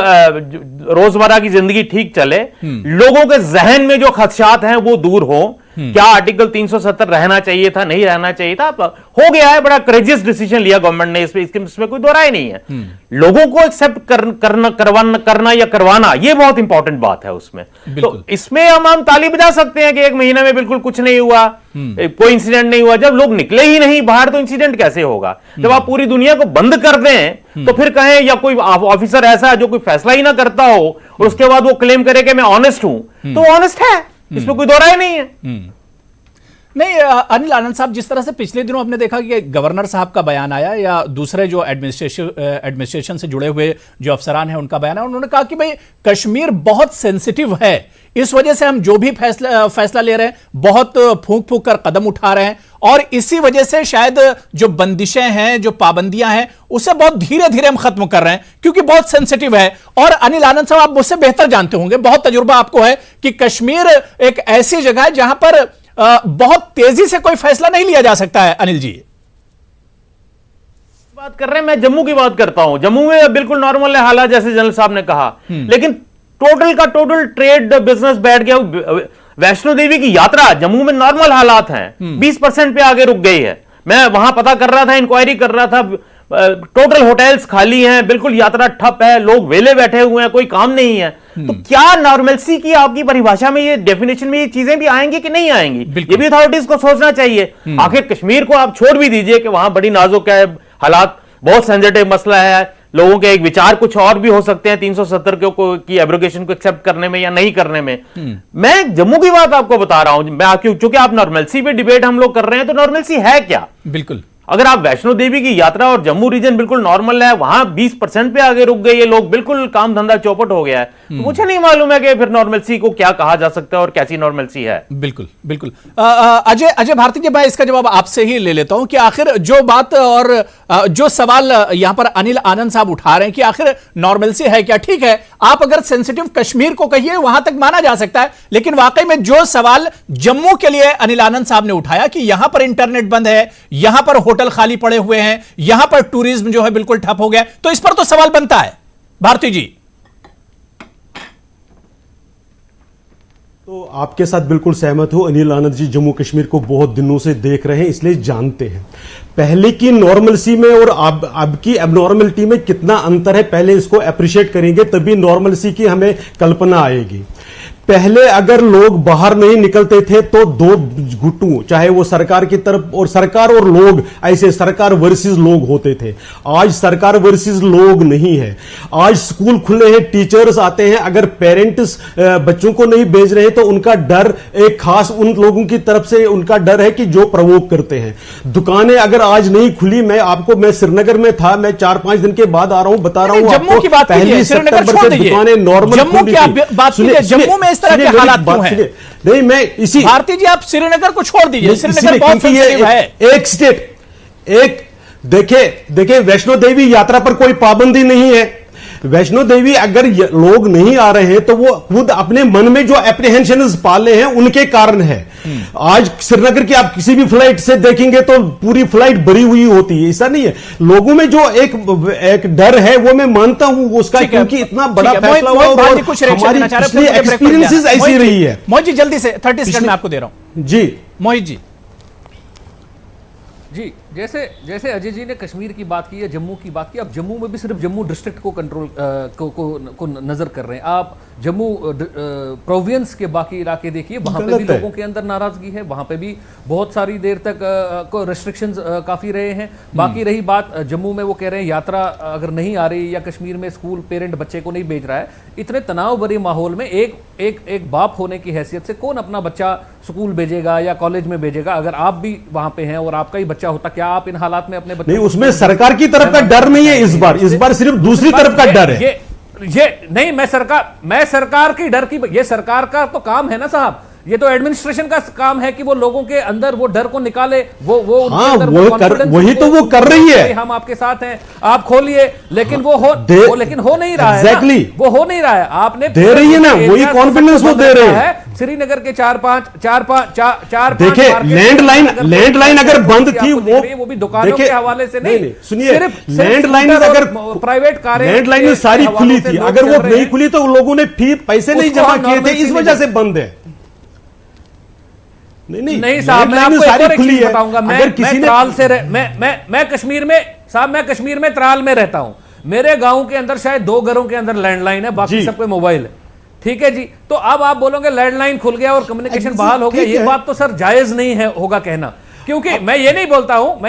रोजमर्रा की जिंदगी ठीक चले, लोगों के जहन में जो खदशात हैं वो दूर हो। क्या आर्टिकल 370 रहना चाहिए था, नहीं रहना चाहिए था, हो गया है। बड़ा करेजियस डिसीजन लिया गवर्नमेंट ने, इसमें कोई दो राय नहीं है। लोगों को एक्सेप्ट करना या करवाना, ये बहुत इंपॉर्टेंट बात है उसमें। तो इसमें हम ताली बजा सकते हैं कि एक महीने में बिल्कुल कुछ नहीं हुआ, कोई इंसिडेंट नहीं हुआ। जब लोग निकले ही नहीं बाहर तो इंसिडेंट कैसे होगा? जब आप पूरी दुनिया को बंद कर दें तो फिर कहें, या कोई ऑफिसर ऐसा है जो कोई फैसला ही ना करता हो और उसके बाद वो क्लेम करे कि मैं ऑनेस्ट हूं, तो ऑनेस्ट है, इसमें कोई दो राय नहीं है। नहीं, अनिल आनंद साहब, जिस तरह से पिछले दिनों आपने देखा कि गवर्नर साहब का बयान आया या दूसरे जो एडमिनिस्ट्रेशन से जुड़े हुए जो अफसरान हैं उनका बयान है, उन्होंने कहा कि भाई कश्मीर बहुत सेंसिटिव है, इस वजह से हम जो भी फैसला ले रहे हैं बहुत फूंक फूंक कर कदम उठा रहे हैं और इसी वजह से शायद जो बंदिशें हैं, जो पाबंदियां हैं, उसे बहुत धीरे धीरे हम खत्म कर रहे हैं क्योंकि बहुत सेंसिटिव है। और अनिल आनंद साहब, आप मुझसे बेहतर जानते होंगे, बहुत तजुर्बा आपको है कि कश्मीर एक ऐसी जगह है जहां पर बहुत तेजी से कोई फैसला नहीं लिया जा सकता है। अनिल जी बात कर रहे हैं, मैं जम्मू की बात करता हूं। जम्मू में बिल्कुल नॉर्मल है हालात, जैसे जनरल साहब ने कहा। लेकिन टोटल का टोटल ट्रेड बिजनेस बैठ गया। वैष्णो देवी की यात्रा जम्मू में नॉर्मल हालात हैं, 20% पे आगे रुक गई है। मैं वहां पता कर रहा था, इंक्वायरी कर रहा था, टोटल होटल्स खाली हैं, बिल्कुल यात्रा ठप है, लोग वेले बैठे हुए हैं, कोई काम नहीं है। तो क्या नॉर्मलसी की आपकी परिभाषा में, ये डेफिनेशन में ये चीजें भी आएंगी कि नहीं आएंगी? ये भी अथॉरिटीज को सोचना चाहिए। आखिर कश्मीर को आप छोड़ भी दीजिए कि वहां बड़ी नाजुक है हालात, बहुत सेंसिटिव मसला है, लोगों के एक विचार कुछ और भी हो सकते हैं 370 की एब्रोगेशन को एक्सेप्ट करने में या नहीं करने में। मैं जम्मू की बात आपको बता रहा हूं, चूंकि आप नॉर्मलसी पे डिबेट हम लोग कर रहे हैं, तो नॉर्मलसी है क्या? बिल्कुल, अगर आप वैष्णो देवी की यात्रा और जम्मू रीजन बिल्कुल नॉर्मल है, वहां 20% पे आगे रुक गए ये लोग, बिल्कुल काम धंधा चौपट हो गया है, तो मुझे नहीं मालूम है कि फिर नॉर्मलसी को क्या कहा जा सकता है और कैसी नॉर्मलसी है। बिल्कुल बिल्कुल। अजय भारती जी, मैं इसका जवाब आपसे ही ले लेता हूं कि आखिर जो बात और जो सवाल यहां पर अनिल आनंद साहब उठा रहे हैं कि आखिर नॉर्मलसी है क्या? ठीक है, आप अगर सेंसिटिव कश्मीर को कहिए वहां तक माना जा सकता है, लेकिन वाकई में जो सवाल जम्मू के लिए अनिल आनंद साहब ने उठाया कि यहां पर इंटरनेट बंद है, यहां पर होटल खाली पड़े हुए हैं, यहां पर टूरिज्म जो है बिल्कुल ठप हो गया, तो इस पर तो सवाल बनता है। भारती जी, तो आपके साथ बिल्कुल सहमत हूं। अनिल आनंद जी जम्मू कश्मीर को बहुत दिनों से देख रहे हैं, इसलिए जानते हैं पहले की नॉर्मलसी में और अब की एबनॉर्मलिटी में कितना अंतर है। पहले इसको अप्रिशिएट करेंगे तभी नॉर्मलसी की हमें कल्पना आएगी। पहले अगर लोग बाहर नहीं निकलते थे तो दो गुटों, चाहे वो सरकार की तरफ और सरकार और लोग, ऐसे सरकार वर्सेस लोग होते थे। आज सरकार वर्सेस लोग नहीं है। आज स्कूल खुले हैं, टीचर्स आते हैं, अगर पेरेंट्स बच्चों को नहीं भेज रहे तो उनका डर एक खास उन लोगों की तरफ से उनका डर है कि जो प्रवोक करते हैं। दुकानें अगर आज नहीं खुली, मैं श्रीनगर में था, मैं 4-5 दिन के बाद आ रहा हूं, बता रहा हूं जम्मू की बात कीजिए, श्रीनगर छोड़ दीजिए, दुकानें नॉर्मल, जम्मू की बात कीजिए, जम्मू में इस तरह के हालात क्यों हैं? नहीं, मैं इसी भारती जी, आप श्रीनगर को छोड़ दीजिए, श्रीनगर बहुत सेंसिटिव है। एक स्टेट, एक देखिए वैष्णो देवी यात्रा पर कोई पाबंदी नहीं है, वैष्णो देवी अगर लोग नहीं आ रहे हैं तो वो खुद अपने मन में जो एप्रीहेंशन पाले हैं उनके कारण है। आज श्रीनगर की आप किसी भी फ्लाइट से देखेंगे तो पूरी फ्लाइट भरी हुई होती है, ऐसा नहीं है। लोगों में जो एक डर है वो मैं मानता हूं उसका, क्योंकि इतना बड़ा फैसला हुआ और हमारी पिछली एक्सपीरियंसेस ऐसी रही है। मोहित जी जल्दी से 30 सेकंड में आपको दे रहा हूं जी। मोहित जी। जी, जैसे अजय जी ने कश्मीर की बात की है, जम्मू की बात की, अब जम्मू में भी सिर्फ जम्मू डिस्ट्रिक्ट को कंट्रोल को नजर कर रहे हैं। आप जम्मू प्रोविंस के बाकी इलाके देखिए, वहां पे भी लोगों के अंदर नाराजगी है, वहां पे भी बहुत सारी देर तक को रेस्ट्रिक्शंस काफी रहे हैं। बाकी रही बात जम्मू में, वो कह रहे हैं यात्रा अगर नहीं आ रही, या कश्मीर में स्कूल पेरेंट बच्चे को नहीं भेज रहा है, इतने तनाव भरे माहौल में एक बाप होने की हैसियत से कौन अपना बच्चा स्कूल भेजेगा या कॉलेज में भेजेगा? अगर आप भी वहां पे हैं और आपका ही बच्चा होता, क्या आप इन हालात में अपने बच्चे नहीं, उसमें सरकार की तरफ का डर नहीं है इस बार सिर्फ दूसरी तरफ का डर है। ये नहीं, मैं सरकार की डर की, ये सरकार का तो काम है ना साहब, ये तो एडमिनिस्ट्रेशन का काम है कि वो लोगों के अंदर वो डर को निकाले, वही तो वो कर रही है। हम आपके साथ हैं, आप खोलिए, लेकिन वो हो नहीं रहा है। एग्जैक्टली, वो हो नहीं रहा है। आपने दे रही है ना, वही कॉन्फिडेंस वो दे रहे हैं। श्रीनगर के चार देखिए, लैंडलाइन अगर बंद थी, वो भी दुकानों के हवाले से नहीं, सुनिए, लैंडलाइन अगर प्राइवेट कारें, लैंडलाइन सारी खुली थी, अगर वो नहीं खुली तो लोगों ने फी पैसे नहीं जमा किए थे, इस वजह से बंद है। नहीं साहब, मैं आपको एक और एक चीज बताऊंगा। मैं कश्मीर में साहब, मैं कश्मीर में त्राल में रहता हूं। मेरे गांव के अंदर शायद 2 घरों के अंदर लैंडलाइन है, बाकी सब पे मोबाइल है। ठीक है जी, तो अब आप बोलोगे लैंडलाइन खुल गया और कम्युनिकेशन बहाल हो गया, ये बात तो सर जायज नहीं है होगा कहना, क्योंकि मैं ये नहीं बोलता हूं कि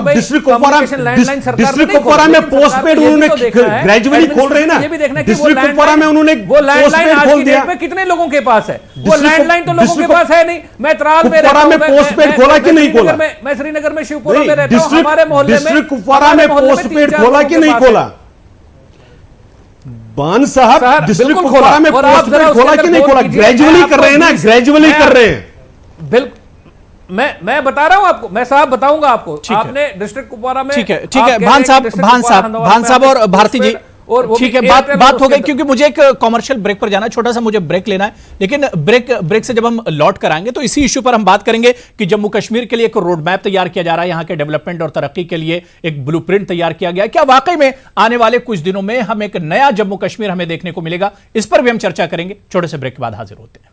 भाई कम्युनिकेशन लैंडलाइन सरकार ने कुपवारा में पोस्टपेड उन्होंने ग्रेजुअली खोल रहे हैं ना। ये भी देखना कि डिस्ट्रिक्ट कुपवारा में उन्होंने वो लैंडलाइन आज की डेट में कितने लोगों के पास है? वो लैंडलाइन तो लोगों के पास है नहीं। मैं त्राल में रहता हूं, पोस्टपेड खोला कि नहीं खोला? मैं श्रीनगर में शिवपुरा में रहता हूं, हमारे मोहल्ले में डिस्ट्रिक्ट कुपवारा में पोस्टपेड खोला कि नहीं खोला? बान साहब, डिस्ट्रिक्ट कुपवारा में पोस्टपेड खोला कि नहीं खोला? ग्रेजुअली कर रहे हैं ना, ग्रेजुअली कर रहे हैं। बिल्कुल, मैं बता रहा हूं आपको, मैं साहब बताऊंगा आपको। आपने डिस्ट्रिक्ट कुपवारा में, ठीक है भान साहब और भारती जी, और ठीक है, बात हो गई, क्योंकि मुझे एक कॉमर्शियल ब्रेक पर जाना है, छोटा सा मुझे ब्रेक लेना है। लेकिन ब्रेक से जब हम लौट कर आएंगे तो इसी इश्यू पर हम बात करेंगे कि जम्मू कश्मीर के लिए एक रोड मैप तैयार किया जा रहा है, यहां के डेवलपमेंट और तरक्की के लिए एक ब्लूप्रिंट तैयार किया गया है। क्या वाकई में आने वाले कुछ दिनों में हम एक नया जम्मू कश्मीर हमें देखने को मिलेगा? इस पर भी हम चर्चा करेंगे। छोटे से ब्रेक के बाद हाजिर होते हैं।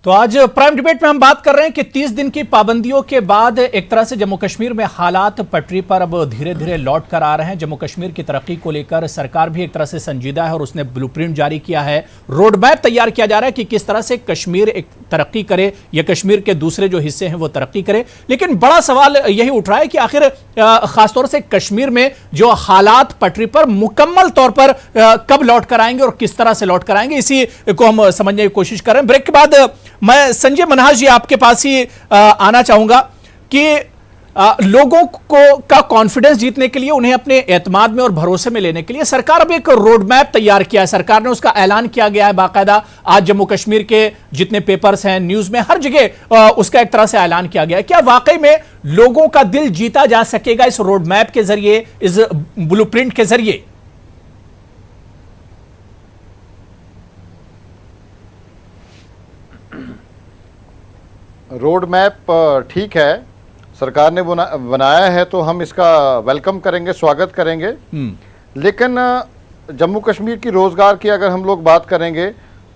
तो आज प्राइम डिबेट में हम बात कर रहे हैं कि 30 दिन की पाबंदियों के बाद एक तरह से जम्मू कश्मीर में हालात पटरी पर अब धीरे धीरे लौट कर आ रहे हैं। जम्मू कश्मीर की तरक्की को लेकर सरकार भी एक तरह से संजीदा है और उसने ब्लूप्रिंट जारी किया है, रोड मैप तैयार किया जा रहा है कि किस तरह से कश्मीर एक तरक्की करे या कश्मीर के दूसरे जो हिस्से हैं वो तरक्की करे। लेकिन बड़ा सवाल यही उठ रहा है कि आखिर खासतौर से कश्मीर में जो हालात पटरी पर मुकम्मल तौर पर कब लौट कर आएंगे और किस तरह से लौट कर आएंगे, इसी को हम समझने की कोशिश कर रहे हैं। ब्रेक के बाद मैं संजय मनहास जी आपके पास ही आना चाहूंगा कि लोगों को का कॉन्फिडेंस जीतने के लिए, उन्हें अपने एतमाद में और भरोसे में लेने के लिए सरकार अब एक रोड मैप तैयार किया है। सरकार ने उसका ऐलान किया गया है बाकायदा। आज जम्मू कश्मीर के जितने पेपर्स हैं, न्यूज में, हर जगह उसका एक तरह से ऐलान किया गया है। क्या वाकई में लोगों का दिल जीता जा सकेगा इस रोड मैप के जरिए, इस ब्लूप्रिंट के जरिए? रोड मैप ठीक है, सरकार ने बनाया है तो हम इसका वेलकम करेंगे, स्वागत करेंगे। लेकिन जम्मू कश्मीर की रोजगार की अगर हम लोग बात करेंगे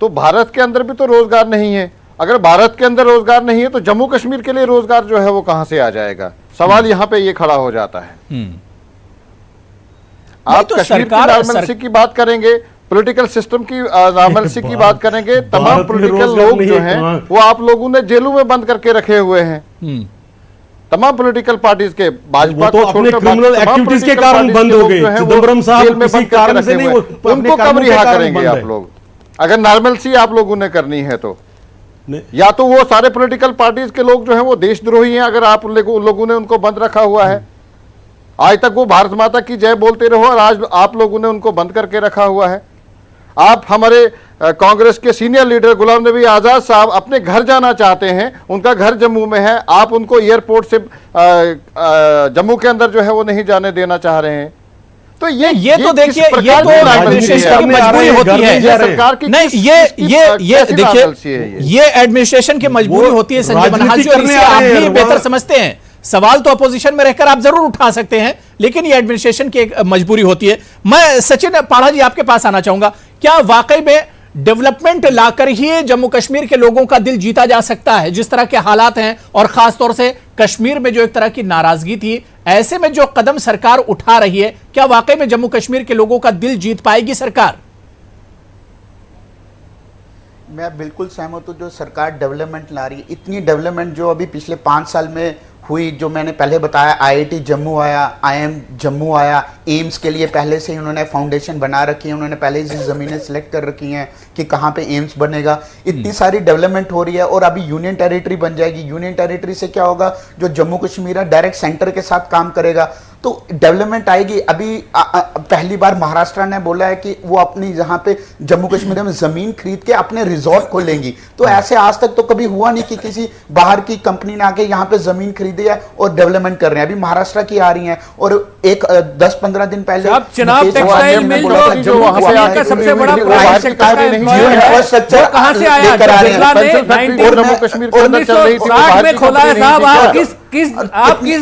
तो भारत के अंदर भी तो रोजगार नहीं है। अगर भारत के अंदर रोजगार नहीं है तो जम्मू कश्मीर के लिए रोजगार जो है वो कहां से आ जाएगा? सवाल यहां पे ये खड़ा हो जाता है। आप तो कश्मीर की नॉर्मलसी की बात करेंगे, पॉलिटिकल सिस्टम की नॉर्मलसी की बात करेंगे, तमाम पॉलिटिकल लोग जो हैं वो आप लोगों ने जेलों में बंद करके रखे हुए हैं। तमाम पॉलिटिकल पार्टीज के, भाजपा तो अपने क्रिमिनल एक्टिविटीज के कारण बंद हो गए। चिदम्बरम साहब किसी कारण से नहीं, उनको कब रिहा करेंगे आप लोग? अगर नॉर्मलसी आप लोगों ने करनी है तो या तो वो सारे पॉलिटिकल पार्टीज के लोग जो हैं वो देशद्रोही हैं, अगर आप लोगों ने उनको बंद रखा हुआ है। आज तक वो भारत माता की जय बोलते रहो और आज आप लोगों ने उनको बंद करके रखा हुआ है। आप हमारे कांग्रेस के सीनियर लीडर गुलाम नबी आजाद साहब अपने घर जाना चाहते हैं, उनका घर जम्मू में है, आप उनको एयरपोर्ट से जम्मू के अंदर जो है वो नहीं जाने देना चाह रहे हैं। तो ये तो देखिए, ये तो एडमिनिस्ट्रेशन की मजबूरी होती है सरकार की। नहीं, ये देखिए, ये एडमिनिस्ट्रेशन की मजबूरी होती है संजय बनहाल जी, और इसे आप भी बेहतर समझते हैं। सवाल तो अपोजिशन में रहकर आप जरूर उठा सकते हैं, लेकिन ये एडमिनिस्ट्रेशन की एक मजबूरी होती है। मैं सचिन पाढ़ा जी आपके पास आना चाहूंगा, क्या वाकई में डेवलपमेंट लाकर ही जम्मू कश्मीर के लोगों का दिल जीता जा सकता है, जिस तरह के हालात हैं, और खासतौर से कश्मीर में जो एक तरह की नाराजगी थी, ऐसे में जो कदम सरकार उठा रही है, क्या वाकई में जम्मू कश्मीर के लोगों का दिल जीत पाएगी सरकार? मैं बिल्कुल सहमत हूँ। जो सरकार डेवलपमेंट ला रही है, इतनी डेवलपमेंट जो अभी पिछले 5 साल में हुई, जो मैंने पहले बताया, IIT जम्मू आया, IIM जम्मू आया, एम्स के लिए पहले से ही उन्होंने फाउंडेशन बना रखी है, उन्होंने पहले से ज़मीनें सिलेक्ट कर रखी हैं कि कहाँ पे एम्स बनेगा। इतनी सारी डेवलपमेंट हो रही है, और अभी यूनियन टेरिटरी बन जाएगी। यूनियन टेरिटरी से क्या होगा, जो जम्मू कश्मीर है डायरेक्ट सेंटर के साथ काम करेगा, तो डेवलपमेंट आएगी। अभी पहली बार महाराष्ट्र ने बोला है कि वो अपनी जहाँ पे जम्मू कश्मीर में ज़मीन खरीद के अपने रिजॉर्ट खोलेंगी। तो ऐसे आज तक तो कभी हुआ नहीं कि किसी बाहर की कंपनी ने आके यहाँ पे ज़मीन खरीदी है और डेवलपमेंट कर रहे हैं। अभी महाराष्ट्र की आ रही हैं, और एक 10-15 दिन पहले चुनाव टेक्सटाइल मिल जो वहां पे का सबसे बड़ा प्राइवेट सेक्टर का इंफ्रास्ट्रक्चर कहां से आया? बिरला ने 1960 में खोला है साहब। आप किस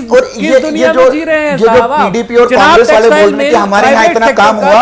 दुनिया में जी रहे हैं साहब? पीडीपी और कांग्रेस वाले बोल रहे हैं कि हमारे यहाँ इतना काम हुआ,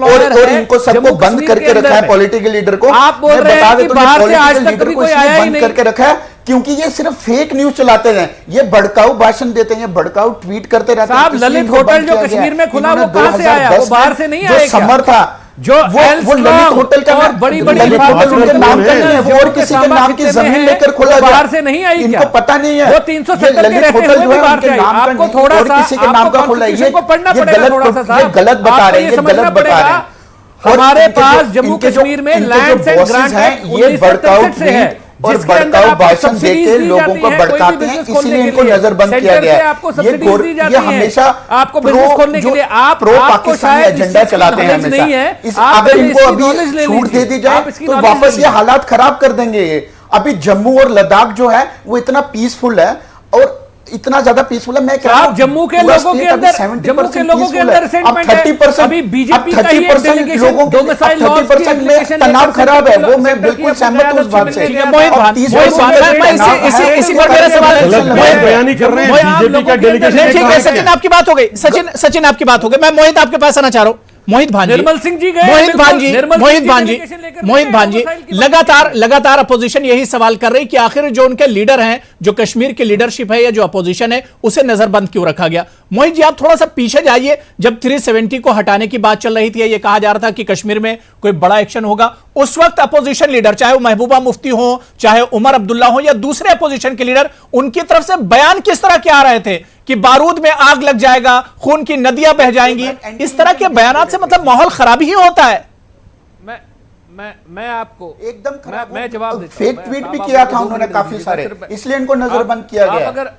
और इनको सबको बंद करके रखा है, पॉलिटिकल लीडर को। आप बोल रहे हैं कि बाहर से आज तक कभी कोई आया ही नहीं, करके रखा है क्योंकि ये सिर्फ फेक न्यूज चलाते हैं, ये भड़काऊ भाषण देते हैं, भड़काऊ ट्वीट करते रहते हैं। साहब, ललित होटल जो कश्मीर में खुला वो कहां से आया? वो बाहर से नहीं आया। जो समर था, जो वो ललित होटल का और बड़ी ललित होटल उनके नाम का नहीं है, वो और किसी के नाम की जमीन लेकर खोला गया। बाहर से नहीं आई, इनको पता नहीं है। वो 370 के रहते हुए भी बाहर से आई। आपको थोड़ा सा किसी के नाम का खोला, ये पढ़ना पड़ेगा थोड़ा सा साहब, गलत बता रहे हैं, ये गलत बता रहे हैं। हमारे पास जम्मू कश्मीर में लैंड एंड ग्रांट एक्ट 1963 से है, और भड़काऊ भाषण देके लोगों को भड़काते हैं, इसलिए इनको नजरबंद किया गया है। ये हमेशा आपको बिजनेस खोलने के लिए प्रो पाकिस्तानी एजेंडा चलाते हैं हमेशा। अगर इनको अभी छूट दे दी जाए तो वापस ये हालात खराब कर देंगे। ये अभी जम्मू और लद्दाख जो है वो इतना पीसफुल है, और इतना ज्यादा पीसफुल है। मैं कह रहा हूं जम्मू के लोगों के अंदर रिसेंटमेंट है। 30% अभी बीजेपी का ही एक डेलीगेशन लोगों के 30% में तनाव खराब है। वो मैं बिल्कुल सहमत हूं उस बात से। मोहित भान, इसी पर मेरा सवाल है। बयानी कर रहे हैं बीजेपी का डेलीगेशन। ठीक है सचिन, आपकी बात हो गई। सचिन आपकी बात हो गई। मैं मोहित आपके पास आना चाह रहा हूं। मोहित भान जी, निर्मल सिंह जी गए, मोहित भान जी लगातार अपोजिशन यही सवाल कर रही कि आखिर जो उनके लीडर हैं, जो कश्मीर की लीडरशिप है या जो अपोजिशन है, उसे नजरबंद क्यों रखा गया? मोहित जी, आप थोड़ा सा पीछे जाइए। जब 370 को हटाने की बात चल रही थी, ये कहा जा रहा था कि कश्मीर में कोई बड़ा एक्शन होगा, उस वक्त अपोजिशन लीडर, चाहे वो महबूबा मुफ्ती हो, चाहे उमर अब्दुल्ला हो, या दूसरे अपोजिशन के लीडर, उनकी तरफ से बयान किस तरह के आ रहे थे कि बारूद में आग लग जाएगा, खून की नदियां बह जाएंगी? इस तरह के बयानात से मतलब माहौल खराब ही होता है। मैं आपको एकदम मैं जवाब देता हूं। फेक ट्वीट भी किया था उन्होंने काफी सारे, इसलिए इनको नजरबंद किया गया।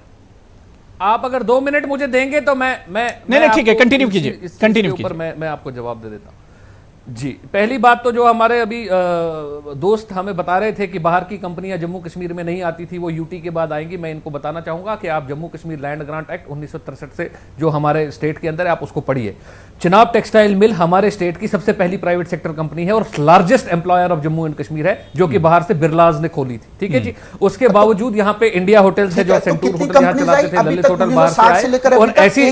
आप अगर 2 मिनट मुझे देंगे तो मैं नहीं, ठीक है, कंटिन्यू कीजिए, कंटिन्यू कीजिए। मैं आपको जवाब दे देता हूं। जी, पहली बात तो जो हमारे अभी दोस्त हमें बता रहे थे कि बाहर की कंपनियां जम्मू कश्मीर में नहीं आती थी, वो यूटी के बाद आएंगी। मैं इनको बताना चाहूंगा कि आप Jammu Kashmir land grant act 1963 से जो हमारे स्टेट के अंदर है, आप उसको पढ़िए। चिनाब टेक्सटाइल मिल हमारे स्टेट की सबसे पहली प्राइवेट सेक्टर कंपनी है और largest employer of Jammu and Kashmir है, जो कि बाहर से बिरलाज ने खोली थी। ठीक है जी। उसके बावजूद यहाँ पे इंडिया होटल्स है, जो सेंटूर होटल यहाँ चलाते थे, ललित होटल बाहर से आए, और ऐसी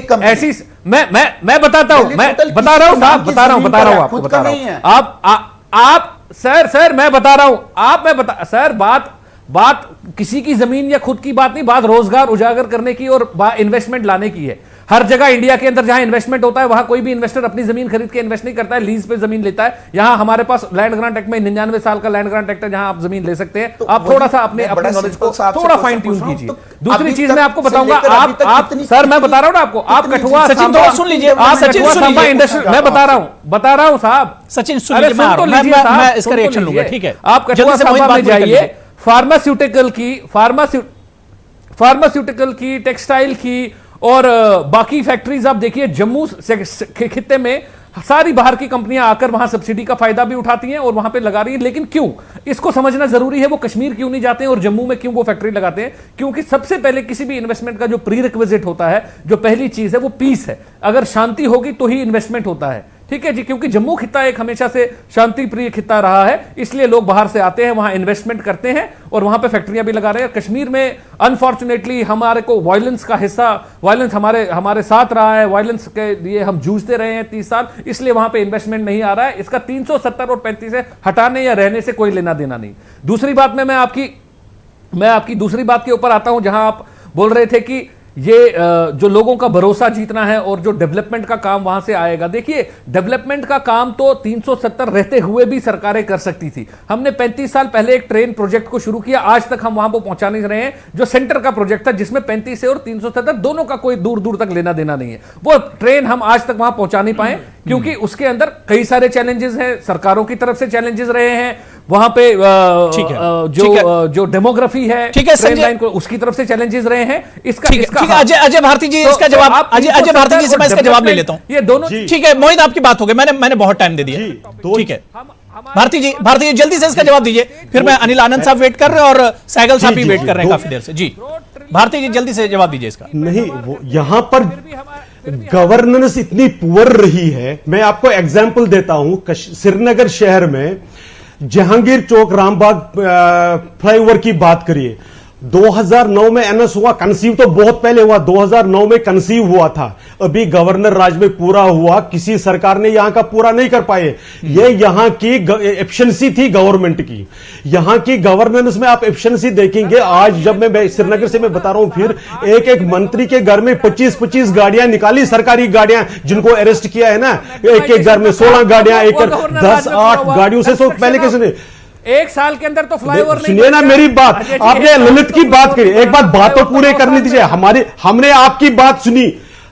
मैं बताता हूं, मैं बता रहा हूं साहब, बता रहा हूं आपको, बता रहा हूं। आप सर मैं बता रहा हूं, सर बात किसी की जमीन या खुद की बात नहीं, बात रोजगार उजागर करने की और इन्वेस्टमेंट लाने की है। हर जगह इंडिया के अंदर जहां इन्वेस्टमेंट होता है, वहां कोई भी इन्वेस्टर अपनी जमीन खरीद के इन्वेस्ट नहीं करता है, लीज पे जमीन लेता है। यहां हमारे पास लैंड ग्रांट एक्ट में 99 साल का लैंड ग्रांट एक्ट है, जहां आप जमीन ले सकते हैं। आप थोड़ा सा अपने नॉलेज को थोड़ा फाइन ट्यून कीजिए। दूसरी चीज मैं आपको बताऊंगा, आप सर मैं बता रहा हूं ना आपको, आप कठुआ सचिन थोड़ा सुन लीजिए, इंडस्ट्री मैं बता रहा हूं साहब, सचिन सुन लीजिए, मैं इसका रिएक्शन लूंगा। ठीक है, आप कठुआ सांबा में जाइए, फार्मास्यूटिकल की, टेक्सटाइल की और बाकी फैक्ट्रीज आप देखिए जम्मू खित्ते में सारी बाहर की कंपनियां आकर वहां सब्सिडी का फायदा भी उठाती हैं और वहां पे लगा रही हैं, लेकिन क्यों, इसको समझना जरूरी है। वो कश्मीर क्यों नहीं जाते हैं और जम्मू में क्यों वो फैक्ट्री लगाते हैं? क्योंकि सबसे पहले किसी भी इन्वेस्टमेंट का जो प्री रिक्विजिट होता है, जो पहली चीज है वो पीस है। अगर शांति होगी तो ही इन्वेस्टमेंट होता है, ठीक है जी, क्योंकि जम्मू खित्ता एक हमेशा से शांति प्रिय खित्ता रहा है, इसलिए लोग बाहर से आते हैं, वहां इन्वेस्टमेंट करते हैं और वहां पे फैक्ट्रियां भी लगा रहे हैं। कश्मीर में अनफॉर्चुनेटली हमारे को वायलेंस का हिस्सा, वायलेंस हमारे साथ रहा है, वायलेंस के लिए हम जूझते रहे हैं 30 साल, इसलिए वहां पे इन्वेस्टमेंट नहीं आ रहा है। इसका 370 और 35 से हटाने या रहने से कोई लेना देना नहीं। दूसरी बात में मैं आपकी दूसरी बात के ऊपर आता हूं, जहां आप बोल रहे थे कि ये जो लोगों का भरोसा जीतना है और जो डेवलपमेंट का काम वहां से आएगा। देखिए, डेवलपमेंट का काम तो 370 रहते हुए भी सरकारें कर सकती थी। हमने 35 साल पहले एक ट्रेन प्रोजेक्ट को शुरू किया, आज तक हम वहां पर पहुंचा नहीं रहे हैं, जो सेंटर का प्रोजेक्ट था, जिसमें 35 से और 370 दोनों का कोई दूर दूर तक लेना देना नहीं है। वो ट्रेन हम आज तक वहां पहुंचा नहीं पाए, क्योंकि उसके अंदर कई सारे चैलेंजेस हैं, सरकारों की तरफ से चैलेंजेस रहे हैं, वहां पे जो डेमोग्राफी है, ट्रेन लाइन को, उसकी तरफ से चैलेंजेस रहे हैं। इसका अजय भारती जी, इसका जवाब अजय भारती जी से मैं इसका जवाब ले लेता हूं। ये दोनों ठीक है, मोहित आपकी बात हो गई, मैंने बहुत टाइम दे दिया, ठीक है। भारती जी जल्दी से इसका जवाब दीजिए, फिर मैं अनिल आनंद साहब वेट कर रहे हैं और सहगल साहब भी वेट कर रहे हैं काफी देर से। जी भारती जी जल्दी से जवाब दीजिए इसका। नहीं, वो यहां पर गवर्नेंस इतनी पुअर रही है। मैं आपको एग्जांपल देता हूं, श्रीनगर शहर में जहांगीर चौक रामबाग फ्लाईओवर की बात करिए, 2009 में एनएस हुआ, कंसीव तो बहुत पहले हुआ, 2009 में कंसीव हुआ था, अभी गवर्नर राज में पूरा हुआ, किसी सरकार ने यहां का पूरा नहीं कर पाए। ये यहां की एफिशिएंसी थी गवर्नमेंट की, यहां की गवर्नेंस में आप एफिशिएंसी देखेंगे। आज जब मैं श्रीनगर से मैं बता रहा हूं, फिर एक एक मंत्री के घर में 25-25 गाड़ियां निकाली, सरकारी गाड़ियां, जिनको अरेस्ट किया है ना, एक एक घर में 16 गाड़ियां, एक 10-8 गाड़ियों से तो पहले कैसे नहीं। एक साल के अंदर तो फ्लाईओवर नहीं, सुनिए ना मेरी बात, आपने ललित की बात करी, एक बात तो पूरे करने दीजिए। हमने आपकी बात सुनी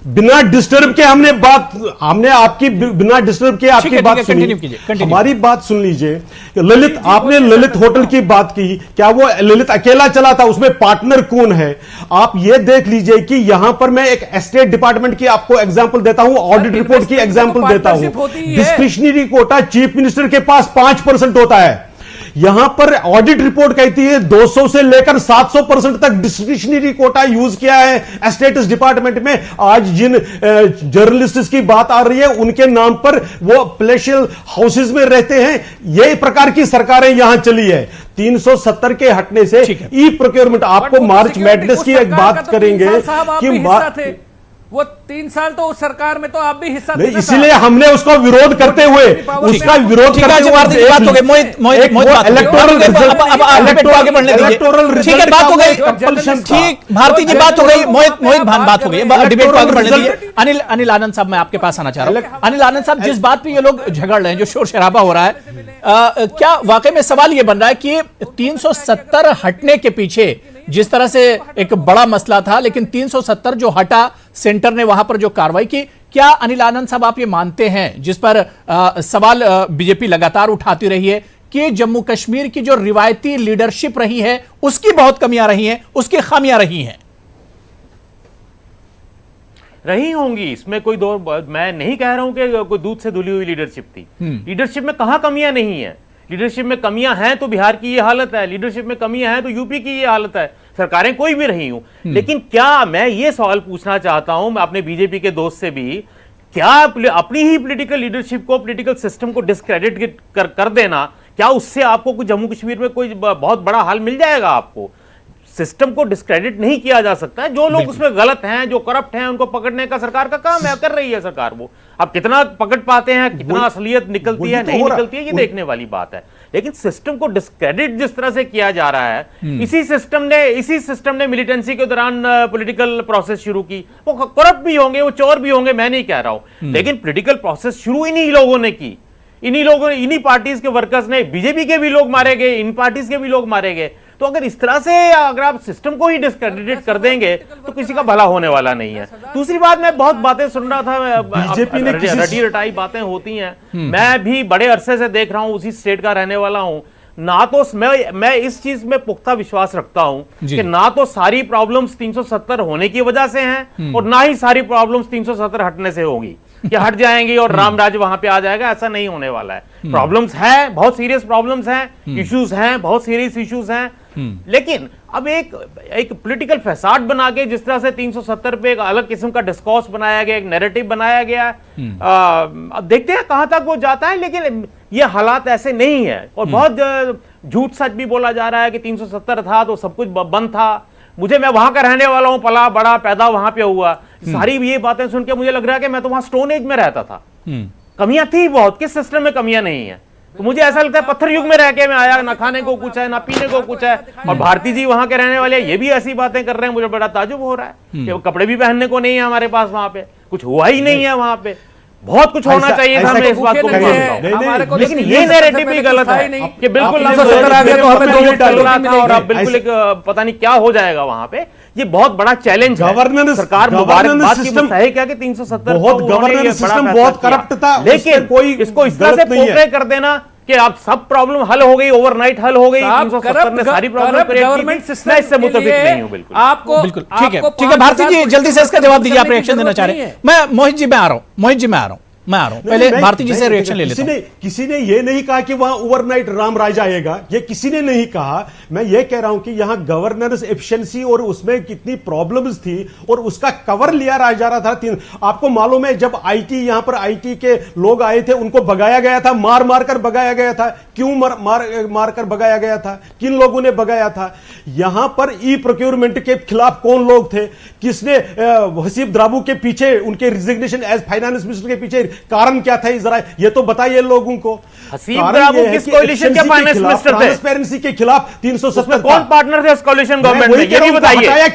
बिना डिस्टर्ब के, हमने आपकी बिना डिस्टर्ब के आपकी बात सुनी, हमारी बात सुन लीजिए। ललित, आपने ललित होटल की बात की, क्या वो ललित अकेला चला था? उसमें पार्टनर कौन है? आप ये देख लीजिए कि यहां पर मैं एक स्टेट डिपार्टमेंट की आपको एग्जांपल देता हूं, ऑडिट रिपोर्ट की एग्जांपल देता हूं। डिस्क्रिशनरी कोटा चीफ मिनिस्टर के पास 5% होता है, यहां पर ऑडिट रिपोर्ट कहती है 200 से लेकर 700% तक डिस्क्रिशनरी कोटा यूज किया है स्टेटस डिपार्टमेंट में। आज जिन जर्नलिस्ट की बात आ रही है, उनके नाम पर वो प्लेशियल हाउसेज में रहते हैं। यही प्रकार की सरकारें यहां चली है। 370 के हटने से ई प्रोक्योरमेंट, आपको मार्च मैडनेस की एक बात करेंगे कि वो 3 साल तो उस सरकार में तो आप भी हिस्सा थे, इसीलिए हमने उसको विरोध करते हुए, उसका विरोध करते हुए बात हो गई। ठीक, भारती जी बात हो गई, मोहित बात हो गई, डिबेट को आगे बढ़ने दीजिए। अनिल आनंद साहब, मैं आपके पास आना चाह रहा हूं। अनिल आनंद साहब, जिस बात पे ये लोग झगड़ रहे हैं, जो शोर शराबा हो रहा है, क्या वाकई में सवाल ये बन रहा है कि 370 हटने के पीछे जिस तरह से एक बड़ा मसला था, लेकिन 370 जो हटा, सेंटर ने वहां पर जो कार्रवाई की, क्या अनिल आनंद साहब आप ये मानते हैं, जिस पर सवाल बीजेपी लगातार उठाती रही है, कि जम्मू कश्मीर की जो रिवायती लीडरशिप रही है उसकी बहुत कमियां रही हैं, उसकी खामियां रही हैं? रही होंगी, इसमें कोई दो, मैं नहीं कह रहा हूं कि कोई दूध से धुली हुई लीडरशिप थी। लीडरशिप में कहां कमियां नहीं है? लीडरशिप में कमियां हैं तो बिहार की ये हालत है, लीडरशिप में कमियां हैं तो यूपी की ये हालत है, सरकारें कोई भी रही हूं। लेकिन क्या, मैं ये सवाल पूछना चाहता हूं, मैं अपने बीजेपी के दोस्त से भी, क्या अपनी ही पॉलिटिकल लीडरशिप को, पॉलिटिकल सिस्टम को डिस्क्रेडिट कर देना, क्या उससे आपको कुछ जम्मू कश्मीर में कोई बहुत बड़ा हाल मिल जाएगा? आपको सिस्टम को डिस्क्रेडिट नहीं किया जा सकता है। जो लोग उसमें गलत हैं, जो करप्ट हैं, उनको पकड़ने का सरकार का काम है, कर रही है सरकार। वो अब कितना पकड़ पाते हैं, कितना असलियत निकलती है, नहीं निकलती है, ये देखने वाली बात है। लेकिन सिस्टम को डिस्क्रेडिट जिस तरह से किया जा रहा है, इसी सिस्टम ने मिलिटेंसी के दौरान पॉलिटिकल प्रोसेस शुरू की। वो करप्ट भी होंगे, वो चोर भी होंगे, मैं नहीं कह रहा हूं, लेकिन पॉलिटिकल प्रोसेस शुरू इन्हीं लोगों ने की, इन्हीं पार्टीज के वर्कर्स ने। बीजेपी के भी लोग मारे गए, इन पार्टीज के भी लोग मारे गए। तो अगर इस तरह से अगर आप सिस्टम को ही डिस्क्रेडिट कर देंगे तो किसी का भला होने वाला नहीं है। दूसरी बात, मैं बहुत बातें सुन रहा था, बीजेपी ने रटी रटाई बातें होती हैं, मैं भी बड़े अरसे से देख रहा हूं, उसी स्टेट का रहने वाला हूं। ना तो मैं इस चीज में पुख्ता विश्वास रखता हूं कि ना तो सारी प्रॉब्लम्स 370 होने की वजह से हैं और ना ही सारी प्रॉब्लम्स 370 हटने से होगी कि हट जाएंगी और राम राज्य वहां पे आ जाएगा। ऐसा नहीं होने वाला है। प्रॉब्लम्स हैं, बहुत सीरियस प्रॉब्लम्स हैं, इश्यूज हैं, बहुत सीरियस इश्यूज हैं, लेकिन अब एक पॉलिटिकल फैसाद बना के जिस तरह से 370 पे एक अलग किस्म का डिस्कोर्स बनाया गया, एक नैरेटिव बनाया गया, अब देखते हैं कहां तक वो जाता है। लेकिन ये हालात ऐसे नहीं है और बहुत झूठ सच भी बोला जा रहा है कि 370 था तो सब कुछ बंद था। मैं वहां का रहने वाला हूं, पला बड़ा पैदा वहां पे हुआ, सारी ये बातें सुन के मुझे लग रहा है कि मैं तो वहां स्टोन एज में रहता था। कमियां थी बहुत, किस सिस्टम में कमियां नहीं है? तो मुझे ऐसा लगता है पत्थर युग में रह के मैं आया, ना खाने को कुछ है ना पीने को कुछ है। और भारती जी वहां के रहने वाले ये भी ऐसी बातें कर रहे हैं, मुझे बड़ा ताजुब हो रहा है कि कपड़े भी पहनने को नहीं है हमारे पास, वहां पे कुछ हुआ ही नहीं है। वहां पे बहुत कुछ होना चाहिए था, मैं इस बात को मानता हूं, लेकिन ये नैरेटिव भी गलत है कि बिल्कुल और अब बिल्कुल एक पता नहीं क्या हो जाएगा वहां पे। ये बहुत बड़ा चैलेंज है। सरकार मुबारकबाद की बात है क्या कि 370 बहुत गवर्नेंस सिस्टम बहुत करप्ट था, लेकिन कोई इसको इस तरह से पोर्ट्रे कर देना कि आप सब प्रॉब्लम हल हो गई, ओवरनाइट हल हो गई, 370 ने सारी प्रॉब्लम गवर्नमेंट सिस्टम, मैं इससे मुतफिक नहीं हूं बिल्कुल। आपको बिल्कुल ठीक है भारती जी जल्दी से इसका जवाब दीजिए, आप रिएक्शन देना चाह रहे हैं। मैं मोहित जी में आ रहा हूं, पहले भारती जी से रिएक्शन ले लेता हूं। किसी ने ये नहीं कहा कि वहां ओवरनाइट राम राज आएगा, ये किसी ने नहीं कहा। मैं ये कह रहा हूं कि यहां गवर्नेंस एफिशिएंसी और उसमें कितनी प्रॉब्लम्स थी और उसका कवर लिया जा रहा था। आपको मालूम है जब यहां पर आईटी के लोग आए थे, उनको भगाया गया था, मार मार कर भगाया गया था। क्यों मार कर भगाया गया था? किन लोगों ने भगाया था? यहां पर ई प्रोक्योरमेंट के खिलाफ कौन लोग थे? किसने हसीब द्राबू के पीछे, उनके रिजिग्नेशन एज फाइनेंस मिनिस्टर के पीछे कारण क्या था? जरा ये तो बताइए लोगों को। हसीब द्राबू किस कोalition के फाइनेंस मिनिस्टर थे? ट्रांसपेरेंसी के खिलाफ 370 कौन पार्टनर थे इस कोalition गवर्नमेंट में? ये भी बताइए। हटाया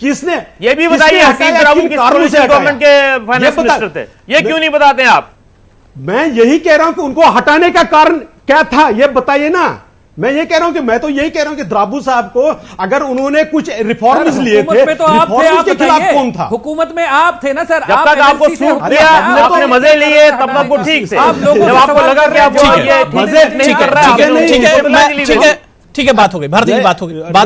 किसने ये भी बताइए। हसीब द्राबू किस कोalition गवर्नमेंट के फाइनेंस मिनिस्टर थे? ये क्यों नहीं बताते आप? मैं यही कह रहा हूं कि उनको हटाने का कारण क्या था, ये बताइए ना। मैं ये कह रहा हूं कि मैं तो यही कह रहा हूं कि द्राबू साहब को अगर उन्होंने कुछ रिफॉर्म्स लिए थे, तो आप रिफॉर्म्स के खिलाफ कौन था? हुकूमत में आप थे ना सर। जब तक आपको सूट किया, आपने मजे लिए, तब तक वो ठीक थे। जब आपको लगा कि आप मजे नहीं कर रहा है, ठीक है, बात हो गई भारती जी, बात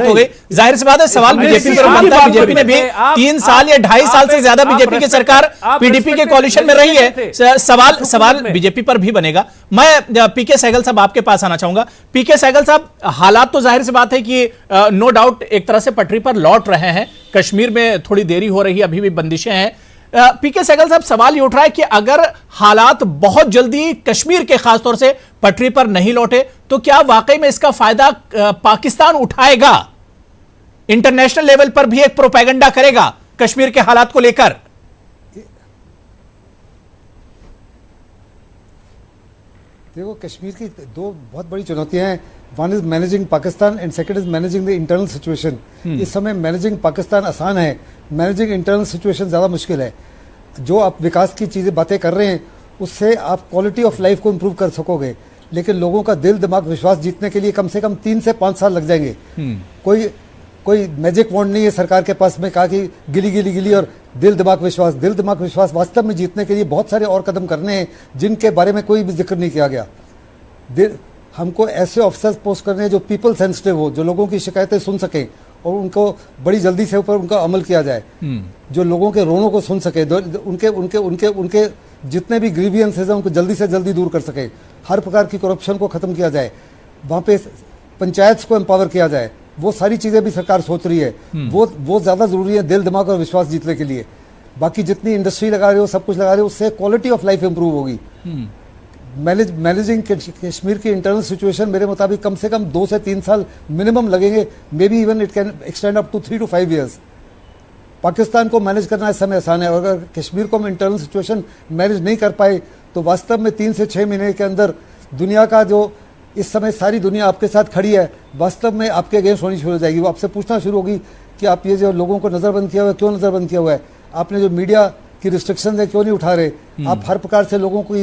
हो गई। जाहिर सी बात है सवाल बीजेपी पर बनता है। बीजेपी ने भी 3 साल या 2.5 साल से ज्यादा बीजेपी की सरकार पीडीपी के कोalition में रही है। सवाल बीजेपी पर भी बनेगा। मैं पीके सहगल साहब आपके पास आना चाहूंगा। पीके सहगल साहब, हालात तो जाहिर सी बात है कि नो डाउट एक तरह से पटरी पर लौट रहे हैं। कश्मीर में थोड़ी देरी हो रही है, अभी भी बंदिशें हैं। पीके सहगल साहब, सवाल ये उठ रहा है कि अगर हालात बहुत जल्दी कश्मीर के खासतौर से पटरी पर नहीं लौटे तो क्या वाकई में इसका फायदा पाकिस्तान उठाएगा? इंटरनेशनल लेवल पर भी एक प्रोपेगेंडा करेगा कश्मीर के हालात को लेकर? देखो, कश्मीर की दो बहुत बड़ी चुनौतियां हैं। One is managing Pakistan and second is managing the internal situation. इस समय मैनेजिंग पाकिस्तान आसान है, मैनेजिंग इंटरनल सिचुएशन ज़्यादा मुश्किल है। जो आप विकास की चीज़ें बातें कर रहे हैं उससे आप क्वालिटी ऑफ लाइफ को इम्प्रूव कर सकोगे, लेकिन लोगों का दिल दिमाग विश्वास जीतने के लिए कम से कम 3 से 5 साल लग जाएंगे। कोई मैजिक वॉन्ड नहीं है सरकार के पास में कहा कि गिली और दिल दिमाग विश्वास वास्तव में जीतने के लिए बहुत सारे और कदम करने हैं जिनके बारे में कोई भी जिक्र नहीं किया गया। हमको ऐसे ऑफिसर्स पोस्ट करने हैं जो पीपल सेंसिटिव हो, जो लोगों की शिकायतें सुन सकें और उनको बड़ी जल्दी से ऊपर उनका अमल किया जाए, जो लोगों के रोनों को सुन सके, उनके जितने भी ग्रीवियंसेस हैं उनको जल्दी से जल्दी दूर कर सके, हर प्रकार की करप्शन को खत्म किया जाए, वहाँ पे पंचायत को एम्पावर किया जाए। वो सारी चीज़ें भी सरकार सोच रही है। वो ज़्यादा ज़रूरी है दिल दिमाग और विश्वास जीतने के लिए। बाकी जितनी इंडस्ट्री लगा रहे हो, सब कुछ लगा रहे हो, उससे क्वालिटी ऑफ लाइफ इंप्रूव होगी। मैनेजिंग कश्मीर की इंटरनल सिचुएशन मेरे मुताबिक कम से कम 2 से 3 साल मिनिमम लगेंगे, maybe even it can extend up to 3 to 5 years। Pakistan को मैनेज करना इस समय आसान है, और अगर कश्मीर को हम इंटरनल सिचुएशन मैनेज नहीं कर पाए तो वास्तव में 3 से 6 महीने के अंदर दुनिया का जो इस समय सारी दुनिया आपके साथ खड़ी है वास्तव में आपके अगेंस्ट होनी शुरू हो जाएगी। वो आपसे पूछना शुरू होगी कि आप ये जो लोगों को नज़रबंद किया हुआ है, क्यों नज़रबंद किया हुआ है? आपने जो मीडिया की रिस्ट्रिक्शन है क्यों नहीं उठा रहे? आप हर प्रकार से लोगों को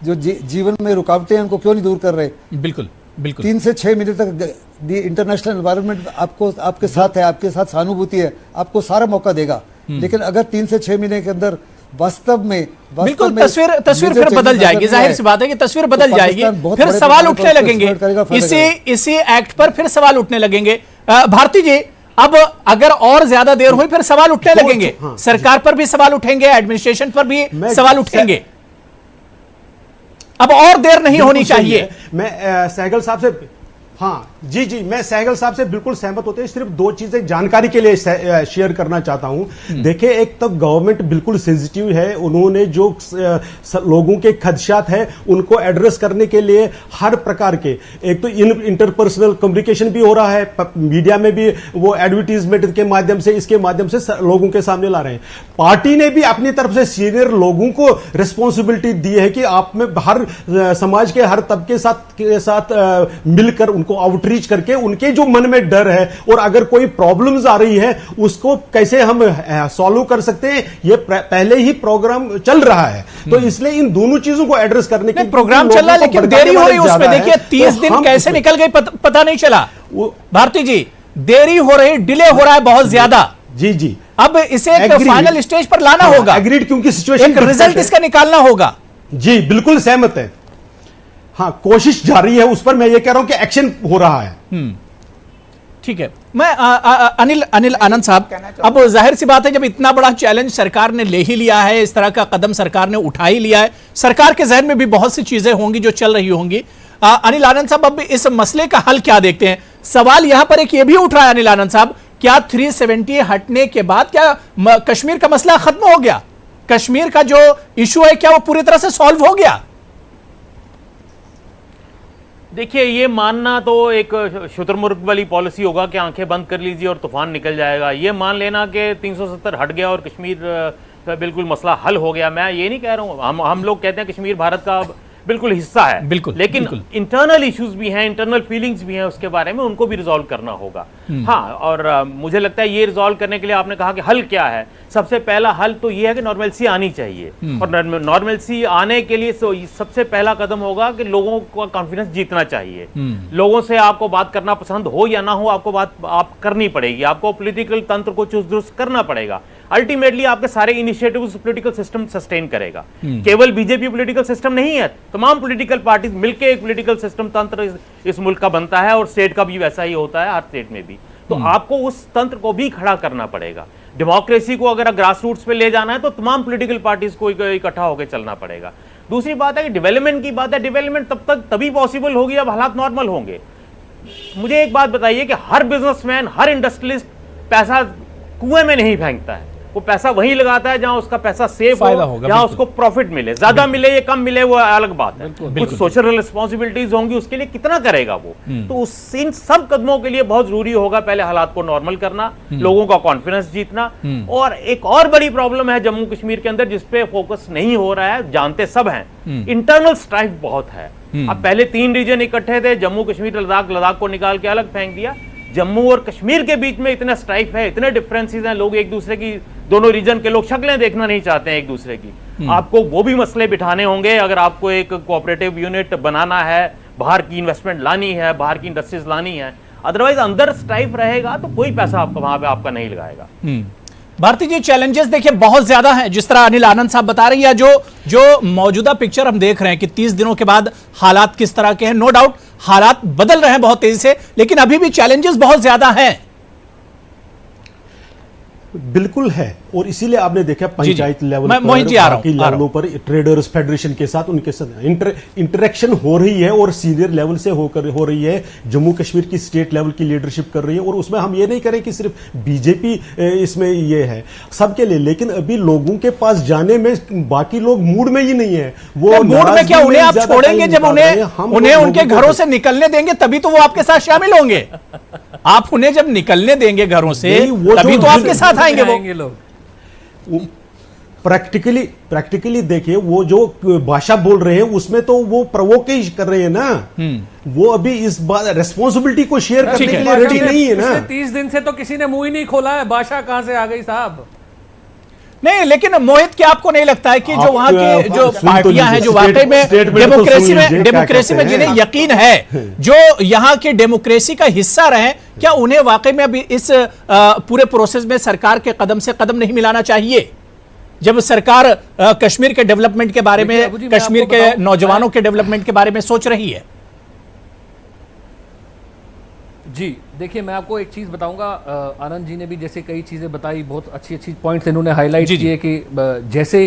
जो जीवन में रुकावटें हैं उनको क्यों नहीं दूर कर रहे? बिल्कुल 3 से 6 महीने तक इंटरनेशनल एनवायरनमेंट आपके साथ है, आपके साथ सहानुभूति है, आपको सारा मौका देगा। लेकिन अगर 3 से 6 महीने के अंदर वास्तव में बिल्कुल में तस्वीर मेजर फिर बदल चेंजेस जाएगी, नजर जाहिर नहीं सी आए। बात है कि तस्वीर तो बदल जाएगी, पाकिस्तान बहुत फिर बड़े सवाल पैमाने उठने पर लगेंगे, एक्सप्लोर करेगा, फायदा इसी एक्ट पर फिर सवाल उठने लगेंगे। भारती जी, अब अगर और ज्यादा देर हुई फिर सवाल उठने लगेंगे, सरकार पर भी सवाल उठेंगे, एडमिनिस्ट्रेशन पर भी सवाल उठेंगे। अब और देर नहीं होनी चाहिए। मैं सहगल साहब से, हाँ जी जी, मैं सहगल साहब से बिल्कुल सहमत होते हैं। सिर्फ दो चीजें जानकारी के लिए शेयर करना चाहता हूं। देखिए, एक तो गवर्नमेंट बिल्कुल सेंसिटिव है, उन्होंने जो लोगों के खदशात है उनको एड्रेस करने के लिए हर प्रकार के, एक तो इंटरपर्सनल कम्युनिकेशन भी हो रहा है, मीडिया में भी वो एडवर्टीजमेंट के माध्यम से, इसके माध्यम से लोगों के सामने ला रहे हैं। पार्टी ने भी अपनी तरफ से सीनियर लोगों को रिस्पॉन्सिबिलिटी दी है कि आप में हर समाज के हर तबके के साथ मिलकर उनको आउटरीच करके उनके जो मन में डर है और अगर कोई प्रॉब्लम्स आ रही है उसको कैसे हम सॉल्व कर सकते हैं, ये पहले ही प्रोग्राम चल रहा है। तो इसलिए इन दोनों चीजों को एड्रेस करने के प्रोग्राम चल रहा है, लेकिन देरी हो रही है उसमें। देखिए 30 दिन कैसे निकल गए पता नहीं चला। भारती जी, देरी हो रही, डिले हो रहा है बहुत ज्यादा। जी जी, अब इसे एक फाइनल स्टेज पर लाना होगा, एग्रीड, क्योंकि सिचुएशन एक रिजल्ट इसका निकालना होगा। जी बिल्कुल सहमत है। हाँ, कोशिश जारी है उस पर, मैं ये कह रहा हूं कि एक्शन हो रहा है। ठीक है। मैं अनिल आनंद साहब, अब जाहिर सी बात है जब इतना बड़ा चैलेंज सरकार ने ले ही लिया है, इस तरह का कदम सरकार ने उठा ही लिया है, सरकार के जहन में भी बहुत सी चीजें होंगी जो चल रही होंगी। अनिल आनंद साहब, अब इस मसले का हल क्या देखते हैं? सवाल यहां पर एक ये भी उठ रहा है अनिल आनंद साहब, क्या 370 हटने के बाद क्या कश्मीर का मसला खत्म हो गया? कश्मीर का जो इशू है क्या वो पूरी तरह से सॉल्व हो गया? देखिए, ये मानना तो एक शुतुरमुर्ग वाली पॉलिसी होगा कि आंखें बंद कर लीजिए और तूफान निकल जाएगा। ये मान लेना कि 370 हट गया और कश्मीर का बिल्कुल मसला हल हो गया, मैं ये नहीं कह रहा हूँ। हम लोग कहते हैं कश्मीर भारत का बिल्कुल हिस्सा है, बिल्कुल, लेकिन बिल्कुल। इंटरनल इश्यूज भी हैं, इंटरनल फीलिंग्स भी हैं, उसके बारे में उनको भी रिजॉल्व करना होगा। हाँ, और मुझे लगता है ये रिजॉल्व करने के लिए आपने कहा कि हल क्या है, सबसे पहला हल तो ये है कि नॉर्मलसी आनी चाहिए, और नॉर्मलसी आने के लिए सबसे पहला कदम होगा कि लोगों का कॉन्फिडेंस जीतना चाहिए। लोगों से आपको बात करना पसंद हो या ना हो, आपको बात आप करनी पड़ेगी, आपको पॉलिटिकल तंत्र को चुस्त दुरुस्त करना पड़ेगा। अल्टीमेटली आपके सारे इनिशिएटिव्स पॉलिटिकल सिस्टम सस्टेन करेगा। केवल बीजेपी पॉलिटिकल सिस्टम नहीं है, तमाम पॉलिटिकल पार्टीज मिलकर एक पॉलिटिकल सिस्टम तंत्र इस मुल्क का बनता है, और स्टेट का भी वैसा ही होता है, हर स्टेट में भी। तो आपको उस तंत्र को भी खड़ा करना पड़ेगा। डेमोक्रेसी को अगर ग्रास रूट्स पे ले जाना है तो तमाम पॉलिटिकल पार्टीज को इकट्ठा होकर चलना पड़ेगा। दूसरी बात है कि डेवलपमेंट की बात है, डेवलपमेंट तभी पॉसिबल होगी जब हालात नॉर्मल होंगे। मुझे एक बात बताइए कि हर बिजनेसमैन, हर इंडस्ट्रियलिस्ट पैसा कुएं में नहीं फेंकता है, वो पैसा वहीं लगाता है जहां उसका पैसा सेफ हो, जहां उसको प्रॉफिट मिले, ज्यादा मिले या कम मिले वो अलग बात है। कुछ सोशल रिस्पॉन्सिबिलिटीज होंगी, उसके लिए कितना करेगा वो, तो इन सब कदमों के लिए बहुत जरूरी होगा पहले हालात को नॉर्मल करना, लोगों का कॉन्फिडेंस जीतना। और एक और बड़ी प्रॉब्लम है जम्मू कश्मीर के अंदर जिसपे फोकस नहीं हो रहा है, जानते सब हैं, इंटरनल स्ट्राइफ बहुत है। अब पहले 3 रीजन इकट्ठे थे, जम्मू कश्मीर लद्दाख को निकाल के अलग फेंक दिया। जम्मू और कश्मीर के बीच में इतना स्ट्राइफ है, इतने डिफरेंसेस हैं, लोग एक दूसरे की, दोनों रीजन के लोग शक्लें देखना नहीं चाहते हैं एक दूसरे की। आपको वो भी मसले बिठाने होंगे अगर आपको एक कोऑपरेटिव यूनिट बनाना है, बाहर की इन्वेस्टमेंट लानी है, बाहर की इंडस्ट्रीज लानी है। अदरवाइज अंदर स्ट्राइफ रहेगा तो कोई पैसा आपका वहां पे आपका नहीं लगाएगा। भारती जी, चैलेंजेस देखिए बहुत ज्यादा हैं, जिस तरह अनिल आनंद साहब बता रही है, जो मौजूदा पिक्चर हम देख रहे हैं कि 30 दिनों के बाद हालात किस तरह के हैं। नो डाउट हालात बदल रहे हैं बहुत तेजी से, लेकिन अभी भी चैलेंजेस बहुत ज्यादा हैं। बिल्कुल है, और इसीलिए आपने देखा पंचायत लेवल मैं मोहित जी आ रहा हूं, लेवलों पर ट्रेडर्स फेडरेशन के साथ उनके साथ इंटरेक्शन हो रही है, और सीनियर लेवल से हो रही है, जम्मू कश्मीर की स्टेट लेवल की लीडरशिप कर रही है। और उसमें हम ये नहीं करें कि सिर्फ बीजेपी इसमें ये है सबके लिए, लेकिन अभी लोगों के पास जाने में बाकी लोग मूड में ही नहीं है। वो मूड में क्या, उन्हें आप छोड़ेंगे? जब उन्हें उनके घरों से निकलने देंगे तभी तो वो आपके साथ शामिल होंगे। आप उन्हें जब निकलने देंगे घरों से तभी तो आपके साथ आएंगे वो लोग। प्रैक्टिकली देखिए, वो जो भाषा बोल रहे हैं उसमें तो वो प्रवोक ही कर रहे हैं ना, वो अभी इस बात रेस्पॉन्सिबिलिटी को शेयर करने के लिए रेडी नहीं है ना। 30 दिन से तो किसी ने मुंह ही नहीं खोला है, भाषा कहां से आ गई साहब? नहीं, लेकिन मोहित, क्या आपको नहीं लगता है कि जो वहां की जो पार्टियां हैं, जो वाकई में डेमोक्रेसी में जिन्हें यकीन है, जो यहां की डेमोक्रेसी का हिस्सा रहे, क्या उन्हें वाकई में अभी इस पूरे प्रोसेस में सरकार के कदम से कदम नहीं मिलाना चाहिए? जब सरकार कश्मीर के डेवलपमेंट के बारे देखिए, अबू जी, में, मैं कश्मीर आपको के बताऊं, नौजवानों के डेवलपमेंट के बारे में सोच रही है? जी देखिए, मैं आपको एक चीज़ बताऊंगा। आनंद जी ने भी जैसे कई चीज़ें बताई, बहुत अच्छी अच्छी पॉइंट्स इन्होंने हाईलाइट जी, जी। किए कि जैसे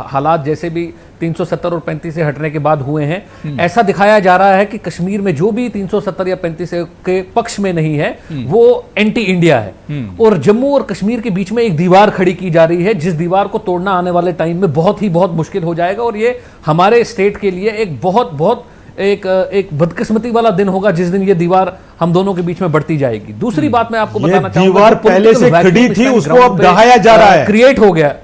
हालात जैसे भी 370 और 35 से हटने के बाद हुए हैं, ऐसा दिखाया जा रहा है कि कश्मीर में जो भी 370 या 35 के पक्ष में नहीं है वो एंटी इंडिया है, और जम्मू और कश्मीर के बीच में एक दीवार खड़ी की जा रही है, जिस दीवार को तोड़ना आने वाले टाइम में बहुत मुश्किल हो जाएगा, और ये हमारे स्टेट के लिए एक बहुत एक बदकिस्मती वाला दिन होगा जिस दिन ये दीवार हम दोनों के बीच में बढ़ती जाएगी। दूसरी बात मैं आपको ये बताना चाहूंगा, दीवार जो पहले से political खड़ी vacuum थी, इस time उसको ground अब पे, ढहाया जा रहा है। क्रिएट हो गया।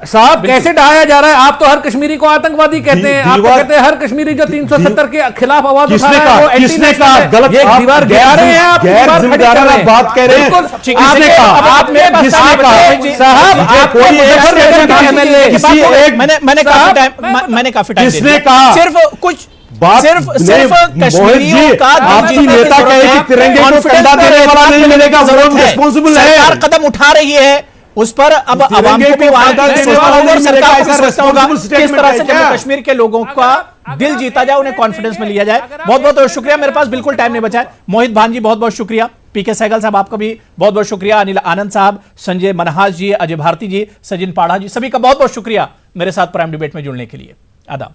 साहब कैसे ढहाया जा रहा है? आप तो हर कश्मीरी को आतंकवादी कहते हैं, आप तो दीवार- कहते हैं हर कश्मीरी जो 370 के खिलाफ आवाज उठा किसने रहा है कहा? वो किसने anti-national कहा? है। गलत ये आप दीवार गैर गिरा रहे हैं, आप गैर दीवार खड़ी जिम्मेदाराना कर रहे हैं। बात कह रहे हैं। बिल्कुल। किसने आप- कहा? आप मेरे पास किसने साहब कहा? बताइए, साहब आपको कोई एक मुजफ्फरनगर के MLA किसी एक मैंने काफी टाइम किसने कहा? सिर्फ कुछ बात सिर्फ नहीं, मोहित कश्मीरियों जी, का आपकी जीतने की नेता जरूरत कहे है, कि तिरंगे को confidence कंधा पर देने वाला नहीं मिलेगा, वो जरूरत है। responsible है। सरकार कदम उठा रही है उस पर, अब आवाम को भी को वहां कंधा की देने सोचना वाला होगा और नहीं सरकार मिलेगा, को भी ऐसा सोचना होगा responsible किस statement तरह है से क्या? जम्मू कश्मीर के लोगों का दिल जीता जाए, उन्हें कॉन्फिडेंस में लिया जाए। बहुत बहुत शुक्रिया, मेरे पास बिल्कुल टाइम नहीं बचा है। मोहित भान जी बहुत बहुत शुक्रिया, पीके सहगल साहब आपका भी बहुत बहुत शुक्रिया, अनिल आनंद साहब, संजय मनहास जी, अजय भारती जी, सचिन पाढ़ा जी, सभी का बहुत बहुत शुक्रिया मेरे साथ प्राइम डिबेट में जुड़ने के लिए। आदाब।